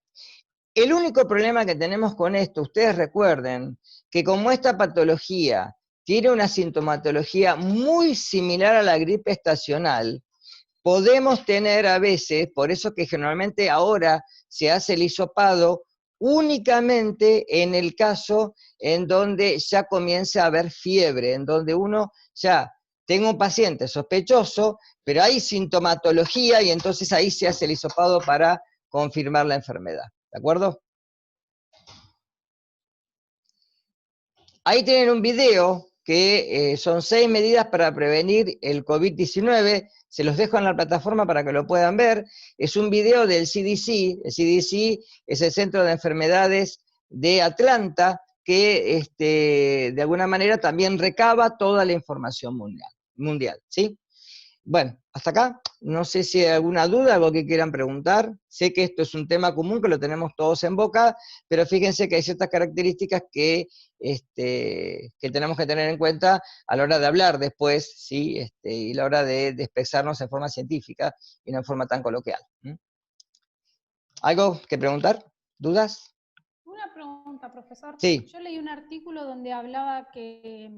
El único problema que tenemos con esto, ustedes recuerden, que como esta patología tiene una sintomatología muy similar a la gripe estacional, podemos tener a veces, por eso que generalmente ahora se hace el hisopado, únicamente en el caso en donde ya comienza a haber fiebre, en donde uno ya tenga un paciente sospechoso, pero hay sintomatología y entonces ahí se hace el hisopado para confirmar la enfermedad. ¿De acuerdo? Ahí tienen un video que son 6 medidas para prevenir el COVID-19. Se los dejo en la plataforma para que lo puedan ver. Es un video del CDC. El CDC es el Centro de Enfermedades de Atlanta, que de alguna manera también recaba toda la información mundial, ¿sí? Bueno, hasta acá. No sé si hay alguna duda, algo que quieran preguntar. Sé que esto es un tema común, que lo tenemos todos en boca, pero fíjense que hay ciertas características que tenemos que tener en cuenta a la hora de hablar después, ¿sí? Y a la hora de expresarnos en forma científica y no en forma tan coloquial. ¿Algo que preguntar? ¿Dudas? Una pregunta, profesor. Sí. Yo leí un artículo donde hablaba que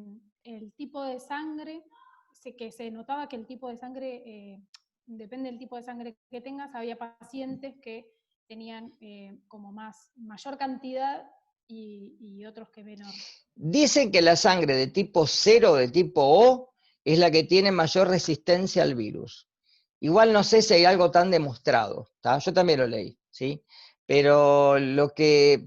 el tipo de sangre, que se notaba que el tipo de sangre, depende del tipo de sangre que tengas, había pacientes que tenían como mayor cantidad y otros que menor. Dicen que la sangre de tipo 0 o de tipo O es la que tiene mayor resistencia al virus. Igual no sé si hay algo tan demostrado, ¿tá? Yo también lo leí, ¿sí? Pero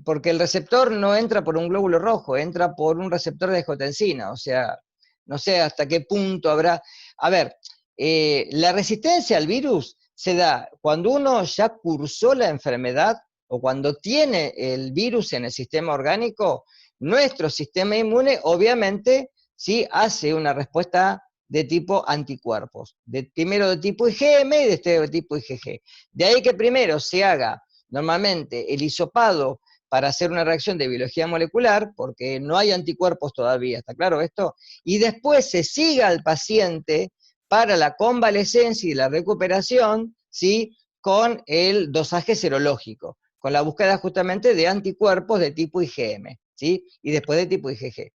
porque el receptor no entra por un glóbulo rojo, entra por un receptor de angiotensina, o sea, no sé hasta qué punto habrá. A ver, la resistencia al virus se da cuando uno ya cursó la enfermedad o cuando tiene el virus en el sistema orgánico. Nuestro sistema inmune, obviamente, sí hace una respuesta de tipo anticuerpos, primero de tipo IgM y después de tipo IgG. De ahí que primero se haga normalmente el hisopado para hacer una reacción de biología molecular, porque no hay anticuerpos todavía, ¿está claro esto? Y después se siga al paciente para la convalescencia y la recuperación, ¿sí?, con el dosaje serológico, con la búsqueda justamente de anticuerpos de tipo IgM, ¿sí?, y después de tipo IgG.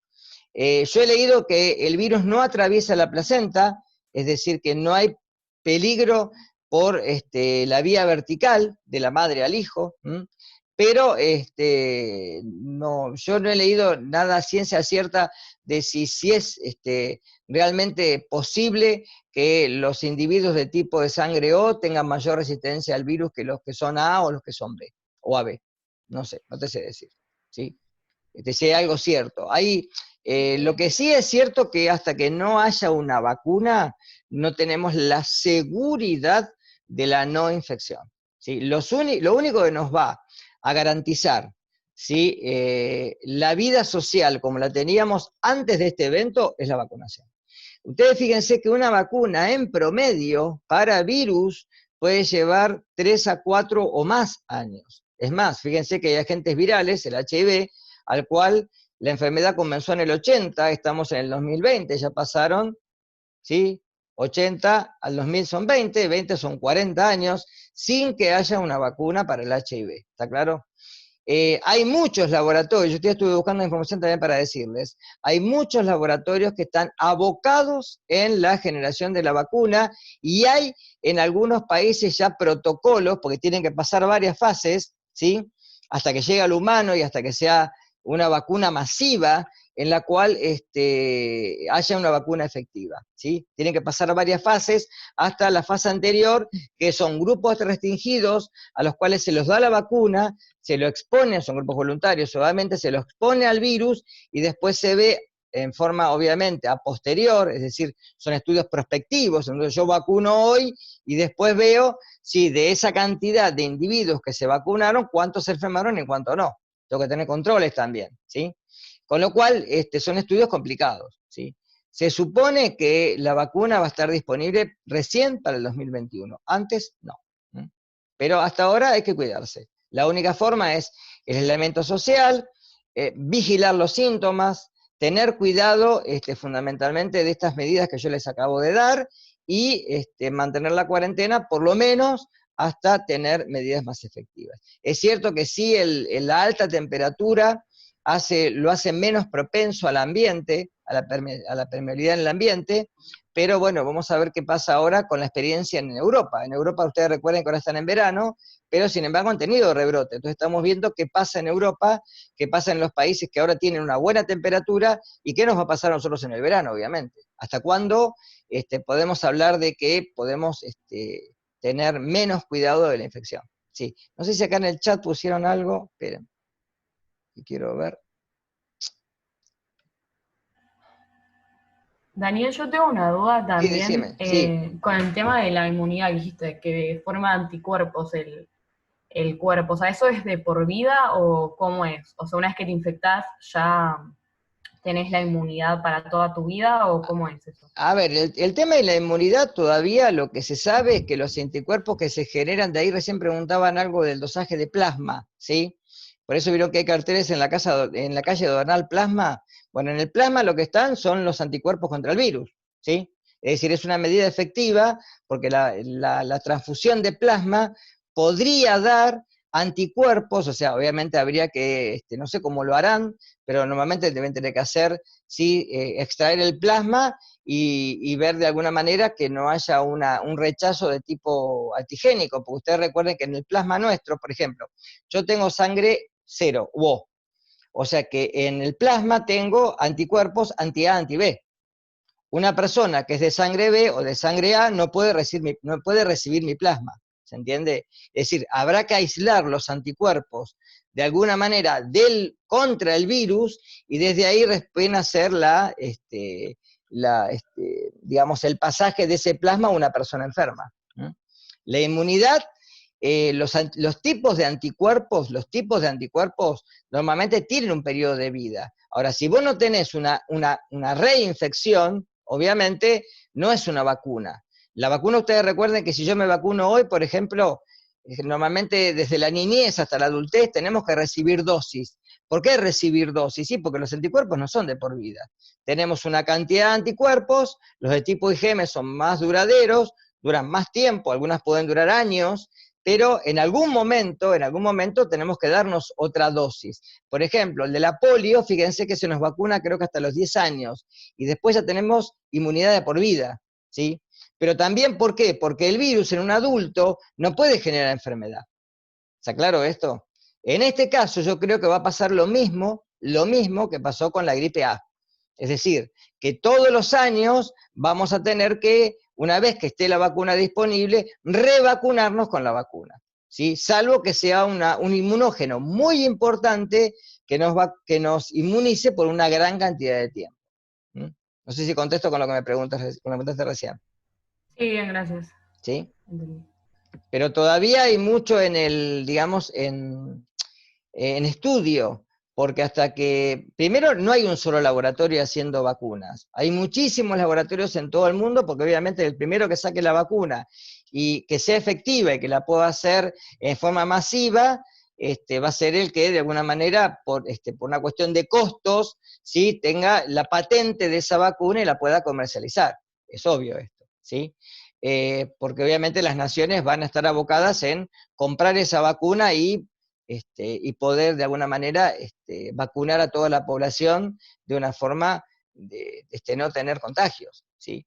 Yo he leído que el virus no atraviesa la placenta, es decir, que no hay peligro por la vía vertical de la madre al hijo, pero no, yo no he leído nada ciencia cierta de si es realmente posible que los individuos de tipo de sangre O tengan mayor resistencia al virus que los que son A o los que son B, o AB. No sé, no te sé decir, ¿sí? Si hay algo cierto. Lo que sí es cierto que hasta que no haya una vacuna, no tenemos la seguridad de la no infección, ¿sí? Lo único que nos va a garantizar, ¿sí?, la vida social como la teníamos antes de este evento es la vacunación. Ustedes fíjense que una vacuna en promedio para virus puede llevar 3 a 4 o más años. Es más, fíjense que hay agentes virales, el HIV, al cual la enfermedad comenzó en el 80, estamos en el 2020, ya pasaron, ¿sí?, 80 al 2000 son 20, 20 son 40 años, sin que haya una vacuna para el HIV, ¿está claro? Hay muchos laboratorios, yo estuve buscando información también para decirles, hay muchos laboratorios que están abocados en la generación de la vacuna, y hay en algunos países ya protocolos, porque tienen que pasar varias fases, ¿sí?, hasta que llegue al humano y hasta que sea una vacuna masiva, en la cual haya una vacuna efectiva, ¿sí? Tienen que pasar varias fases hasta la fase anterior, que son grupos restringidos a los cuales se los da la vacuna, se lo expone, son grupos voluntarios, obviamente se lo expone al virus y después se ve en forma obviamente a posterior, es decir, son estudios prospectivos, entonces yo vacuno hoy y después veo si de esa cantidad de individuos que se vacunaron, cuántos se enfermaron y cuántos no. Tengo que tener controles también, ¿sí? Con lo cual, son estudios complicados, ¿sí? Se supone que la vacuna va a estar disponible recién para el 2021, antes no. Pero hasta ahora hay que cuidarse. La única forma es el aislamiento social, vigilar los síntomas, tener cuidado fundamentalmente de estas medidas que yo les acabo de dar, y mantener la cuarentena por lo menos hasta tener medidas más efectivas. Es cierto que sí, la alta temperatura lo hace menos propenso al ambiente, a la permeabilidad en el ambiente, pero bueno, vamos a ver qué pasa ahora con la experiencia en Europa. En Europa ustedes recuerden que ahora están en verano, pero sin embargo han tenido rebrote. Entonces estamos viendo qué pasa en Europa, qué pasa en los países que ahora tienen una buena temperatura, y qué nos va a pasar a nosotros en el verano, obviamente. ¿Hasta cuándo podemos hablar de que podemos tener menos cuidado de la infección? Sí. No sé si acá en el chat pusieron algo, esperen, y quiero ver. Daniel, yo tengo una duda Sí, también decime, sí. con el tema de la inmunidad que dijiste, que forma anticuerpos el cuerpo. O sea, ¿eso es de por vida o cómo es? O sea, una vez que te infectás, ¿ya tenés la inmunidad para toda tu vida o cómo es eso? A ver, el tema de la inmunidad todavía lo que se sabe es que los anticuerpos que se generan, de ahí recién preguntaban algo del dosaje de plasma, ¿sí? Por eso vieron que hay carteles en la calle Donal Plasma. Bueno, en el plasma lo que están son los anticuerpos contra el virus, ¿sí? Es decir, es una medida efectiva porque la transfusión de plasma podría dar anticuerpos, o sea, obviamente habría que, no sé cómo lo harán, pero normalmente deben tener que hacer, sí, extraer el plasma y ver de alguna manera que no haya un rechazo de tipo antigénico, porque ustedes recuerden que en el plasma nuestro, por ejemplo, yo tengo sangre 0, O, o sea que en el plasma tengo anticuerpos anti-A, anti-B. Una persona que es de sangre B o de sangre A no puede recibir mi plasma, ¿se entiende? Es decir, habrá que aislar los anticuerpos de alguna manera contra el virus, y desde ahí pueden hacer digamos, el pasaje de ese plasma a una persona enferma. La inmunidad, los tipos de anticuerpos normalmente tienen un periodo de vida. Ahora, si vos no tenés una reinfección, obviamente no es una vacuna. La vacuna, ustedes recuerden que si yo me vacuno hoy, por ejemplo, normalmente desde la niñez hasta la adultez tenemos que recibir dosis. ¿Por qué recibir dosis? Sí, porque los anticuerpos no son de por vida. Tenemos una cantidad de anticuerpos, los de tipo IgM son más duraderos, duran más tiempo, algunas pueden durar años, pero en algún momento tenemos que darnos otra dosis. Por ejemplo, el de la polio, fíjense que se nos vacuna creo que hasta los 10 años, y después ya tenemos inmunidad de por vida, ¿sí? Pero también, ¿por qué? Porque el virus en un adulto no puede generar enfermedad. ¿Está claro esto? En este caso yo creo que va a pasar lo mismo que pasó con la gripe A. Es decir, que todos los años vamos a tener que, una vez que esté la vacuna disponible, revacunarnos con la vacuna, ¿sí? Salvo que sea un inmunógeno muy importante que nos inmunice por una gran cantidad de tiempo. ¿Mm? No sé si contesto con lo que me preguntaste recién. Sí, bien, gracias. ¿Sí? Entendí. Pero todavía hay mucho en el, digamos, en estudio, porque hasta que, primero, no hay un solo laboratorio haciendo vacunas, hay muchísimos laboratorios en todo el mundo, porque obviamente el primero que saque la vacuna y que sea efectiva y que la pueda hacer en forma masiva, va a ser el que de alguna manera, por una cuestión de costos, ¿sí?, tenga la patente de esa vacuna y la pueda comercializar. Es obvio esto, ¿sí? Porque obviamente las naciones van a estar abocadas en comprar esa vacuna y poder de alguna manera vacunar a toda la población de una forma de no tener contagios, ¿sí?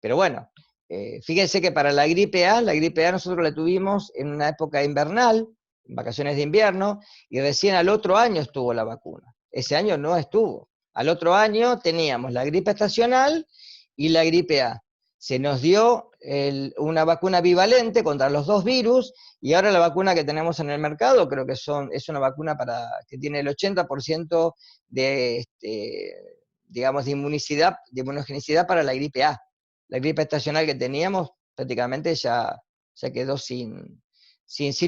Pero bueno, fíjense que para la gripe A nosotros la tuvimos en una época invernal, en vacaciones de invierno, y recién al otro año estuvo la vacuna. Ese año no estuvo. Al otro año teníamos la gripe estacional y la gripe A. Se nos dio una vacuna bivalente contra los dos virus, y ahora la vacuna que tenemos en el mercado creo que es una vacuna que tiene el 80% de, digamos, de inmunogenicidad para la gripe A. La gripe estacional que teníamos prácticamente ya quedó sin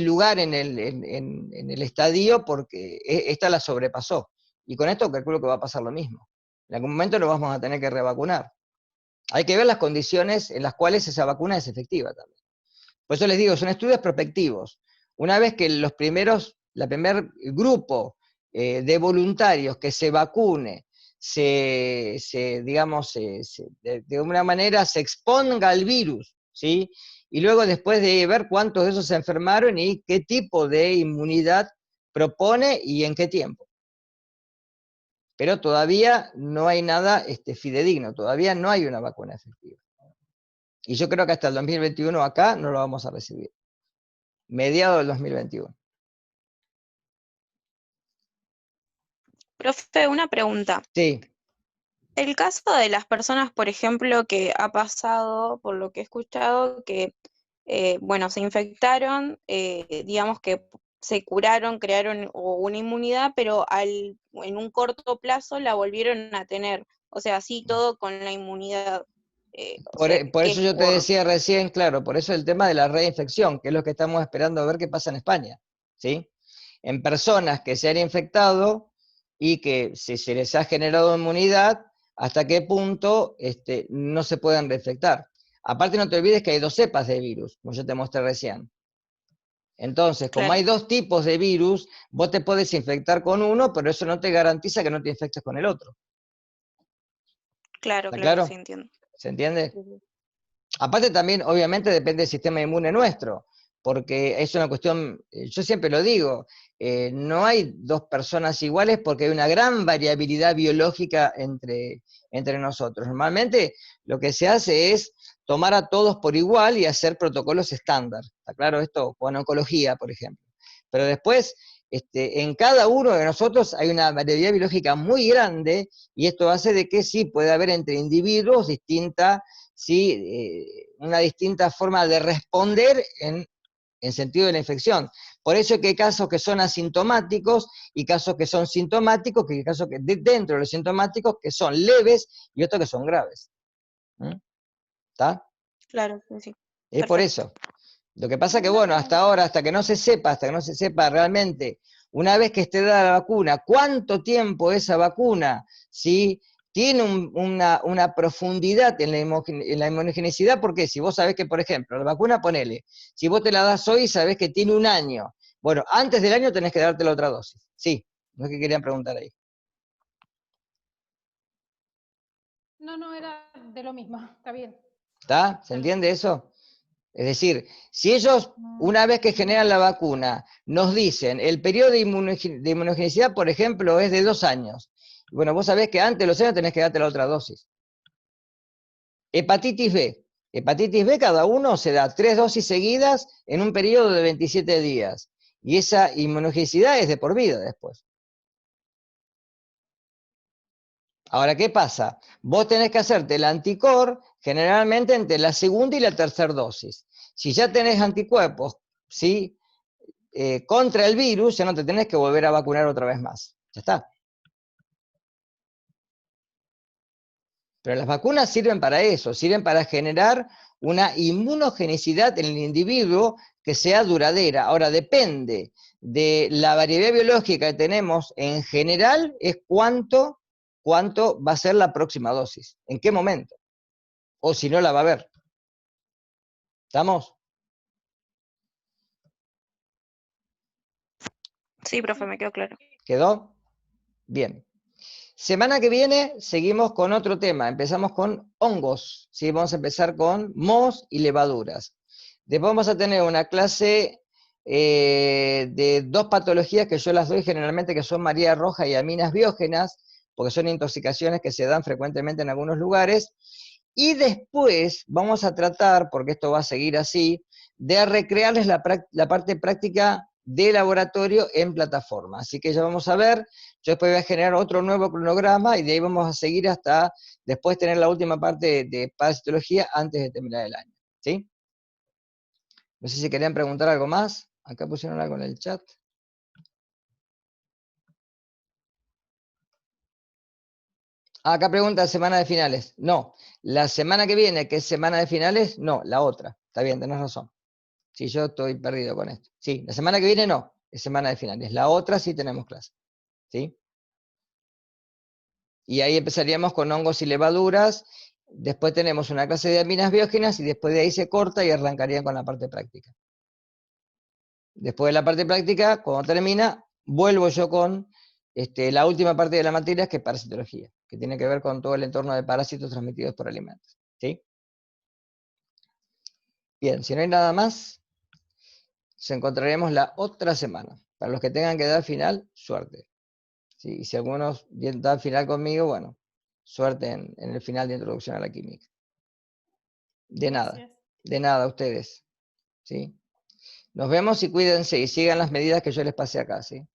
lugar en el estadio, porque esta la sobrepasó. Y con esto calculo que va a pasar lo mismo. En algún momento lo vamos a tener que revacunar. Hay que ver las condiciones en las cuales esa vacuna es efectiva también. Por eso les digo, son estudios prospectivos. Una vez que el primer grupo de voluntarios que se vacune, de alguna manera se exponga al virus, ¿sí? Y luego después de ver cuántos de esos se enfermaron y qué tipo de inmunidad propone y en qué tiempo. Pero todavía no hay nada fidedigno, todavía no hay una vacuna efectiva. Y yo creo que hasta el 2021 acá no lo vamos a recibir. Mediados del 2021. Profe, una pregunta. Sí. El caso de las personas, por ejemplo, que ha pasado, por lo que he escuchado, que, bueno, se infectaron, digamos que se curaron, crearon una inmunidad, pero en un corto plazo la volvieron a tener. O sea, así todo con la inmunidad. Por eso yo te decía recién, claro, por eso el tema de la reinfección, que es lo que estamos esperando a ver qué pasa en España, ¿sí? En personas que se han infectado y que si se les ha generado inmunidad, hasta qué punto no se pueden reinfectar. Aparte no te olvides que hay dos cepas de virus, como yo te mostré recién. Entonces, como hay dos tipos de virus, vos te podés infectar con uno, pero eso no te garantiza que no te infectes con el otro. Claro, ¿Está claro, claro? sí entiendo. ¿Se entiende? Aparte también, obviamente, depende del sistema inmune nuestro, porque es una cuestión, yo siempre lo digo, no hay dos personas iguales porque hay una gran variabilidad biológica entre nosotros. Normalmente lo que se hace es tomar a todos por igual y hacer protocolos estándar. ¿Está claro esto? Con oncología, por ejemplo. Pero después, en cada uno de nosotros hay una variabilidad biológica muy grande, y esto hace de que sí puede haber entre individuos una distinta forma de responder en sentido de la infección. Por eso es que hay casos que son asintomáticos y casos que son sintomáticos, que hay casos que dentro de los sintomáticos que son leves y otros que son graves. ¿Está? Claro, sí. Es por eso. Lo que pasa que, bueno, hasta ahora, hasta que no se sepa realmente, una vez que esté dada la vacuna, cuánto tiempo esa vacuna, ¿sí?, tiene una profundidad en la inmunogenicidad, porque si vos sabés que, por ejemplo, la vacuna, ponele, si vos te la das hoy, sabés que tiene 1 año. Bueno, antes del año tenés que darte la otra dosis. Sí, no es que querían preguntar ahí. No, era de lo mismo, está bien. ¿Está? ¿Se entiende eso? Es decir, si ellos, una vez que generan la vacuna, nos dicen, el periodo de inmunogenicidad, por ejemplo, es de 2 años. Bueno, vos sabés que antes de los años tenés que darte la otra dosis. Hepatitis B. Hepatitis B, cada uno se da 3 dosis seguidas en un periodo de 27 días. Y esa inmunogenicidad es de por vida después. Ahora, ¿qué pasa? Vos tenés que hacerte el anticor generalmente entre la segunda y la tercera dosis. Si ya tenés anticuerpos, ¿sí? Contra el virus, ya no te tenés que volver a vacunar otra vez más. Ya está. Pero las vacunas sirven para eso, sirven para generar una inmunogenicidad en el individuo que sea duradera. Ahora, depende de la variabilidad biológica que tenemos en general, es cuánto va a ser la próxima dosis, en qué momento, o si no la va a haber. ¿Estamos? Sí, profe, me quedó claro. ¿Quedó? Bien. Semana que viene seguimos con otro tema. Empezamos con hongos. ¿Sí? Vamos a empezar con mohos y levaduras. Después vamos a tener una clase de 2 patologías que yo las doy generalmente, que son María Roja y aminas biógenas, porque son intoxicaciones que se dan frecuentemente en algunos lugares. Y después vamos a tratar, porque esto va a seguir así, de recrearles la parte práctica de laboratorio en plataforma. Así que ya vamos a ver, yo después voy a generar otro nuevo cronograma y de ahí vamos a seguir hasta después tener la última parte de parasitología antes de terminar el año. ¿Sí? No sé si querían preguntar algo más. Acá pusieron algo en el chat. Acá pregunta semana de finales. No, la semana que viene, que es semana de finales, no, la otra. Está bien, tenés razón. Sí, yo estoy perdido con esto. Sí, la semana que viene no, es semana de finales. La otra sí tenemos clase. ¿Sí? Y ahí empezaríamos con hongos y levaduras. Después tenemos una clase de aminas biógenas y después de ahí se corta y arrancarían con la parte práctica. Después de la parte práctica, cuando termina, vuelvo yo con la última parte de la materia, que es parasitología, que tiene que ver con todo el entorno de parásitos transmitidos por alimentos. ¿Sí? Bien, si no hay nada más, nos encontraremos la otra semana. Para los que tengan que dar final, suerte. ¿Sí? Y si algunos dan final conmigo, bueno, suerte en el final de introducción a la química. Gracias. De nada a ustedes. ¿Sí? Nos vemos y cuídense y sigan las medidas que yo les pasé acá. ¿Sí?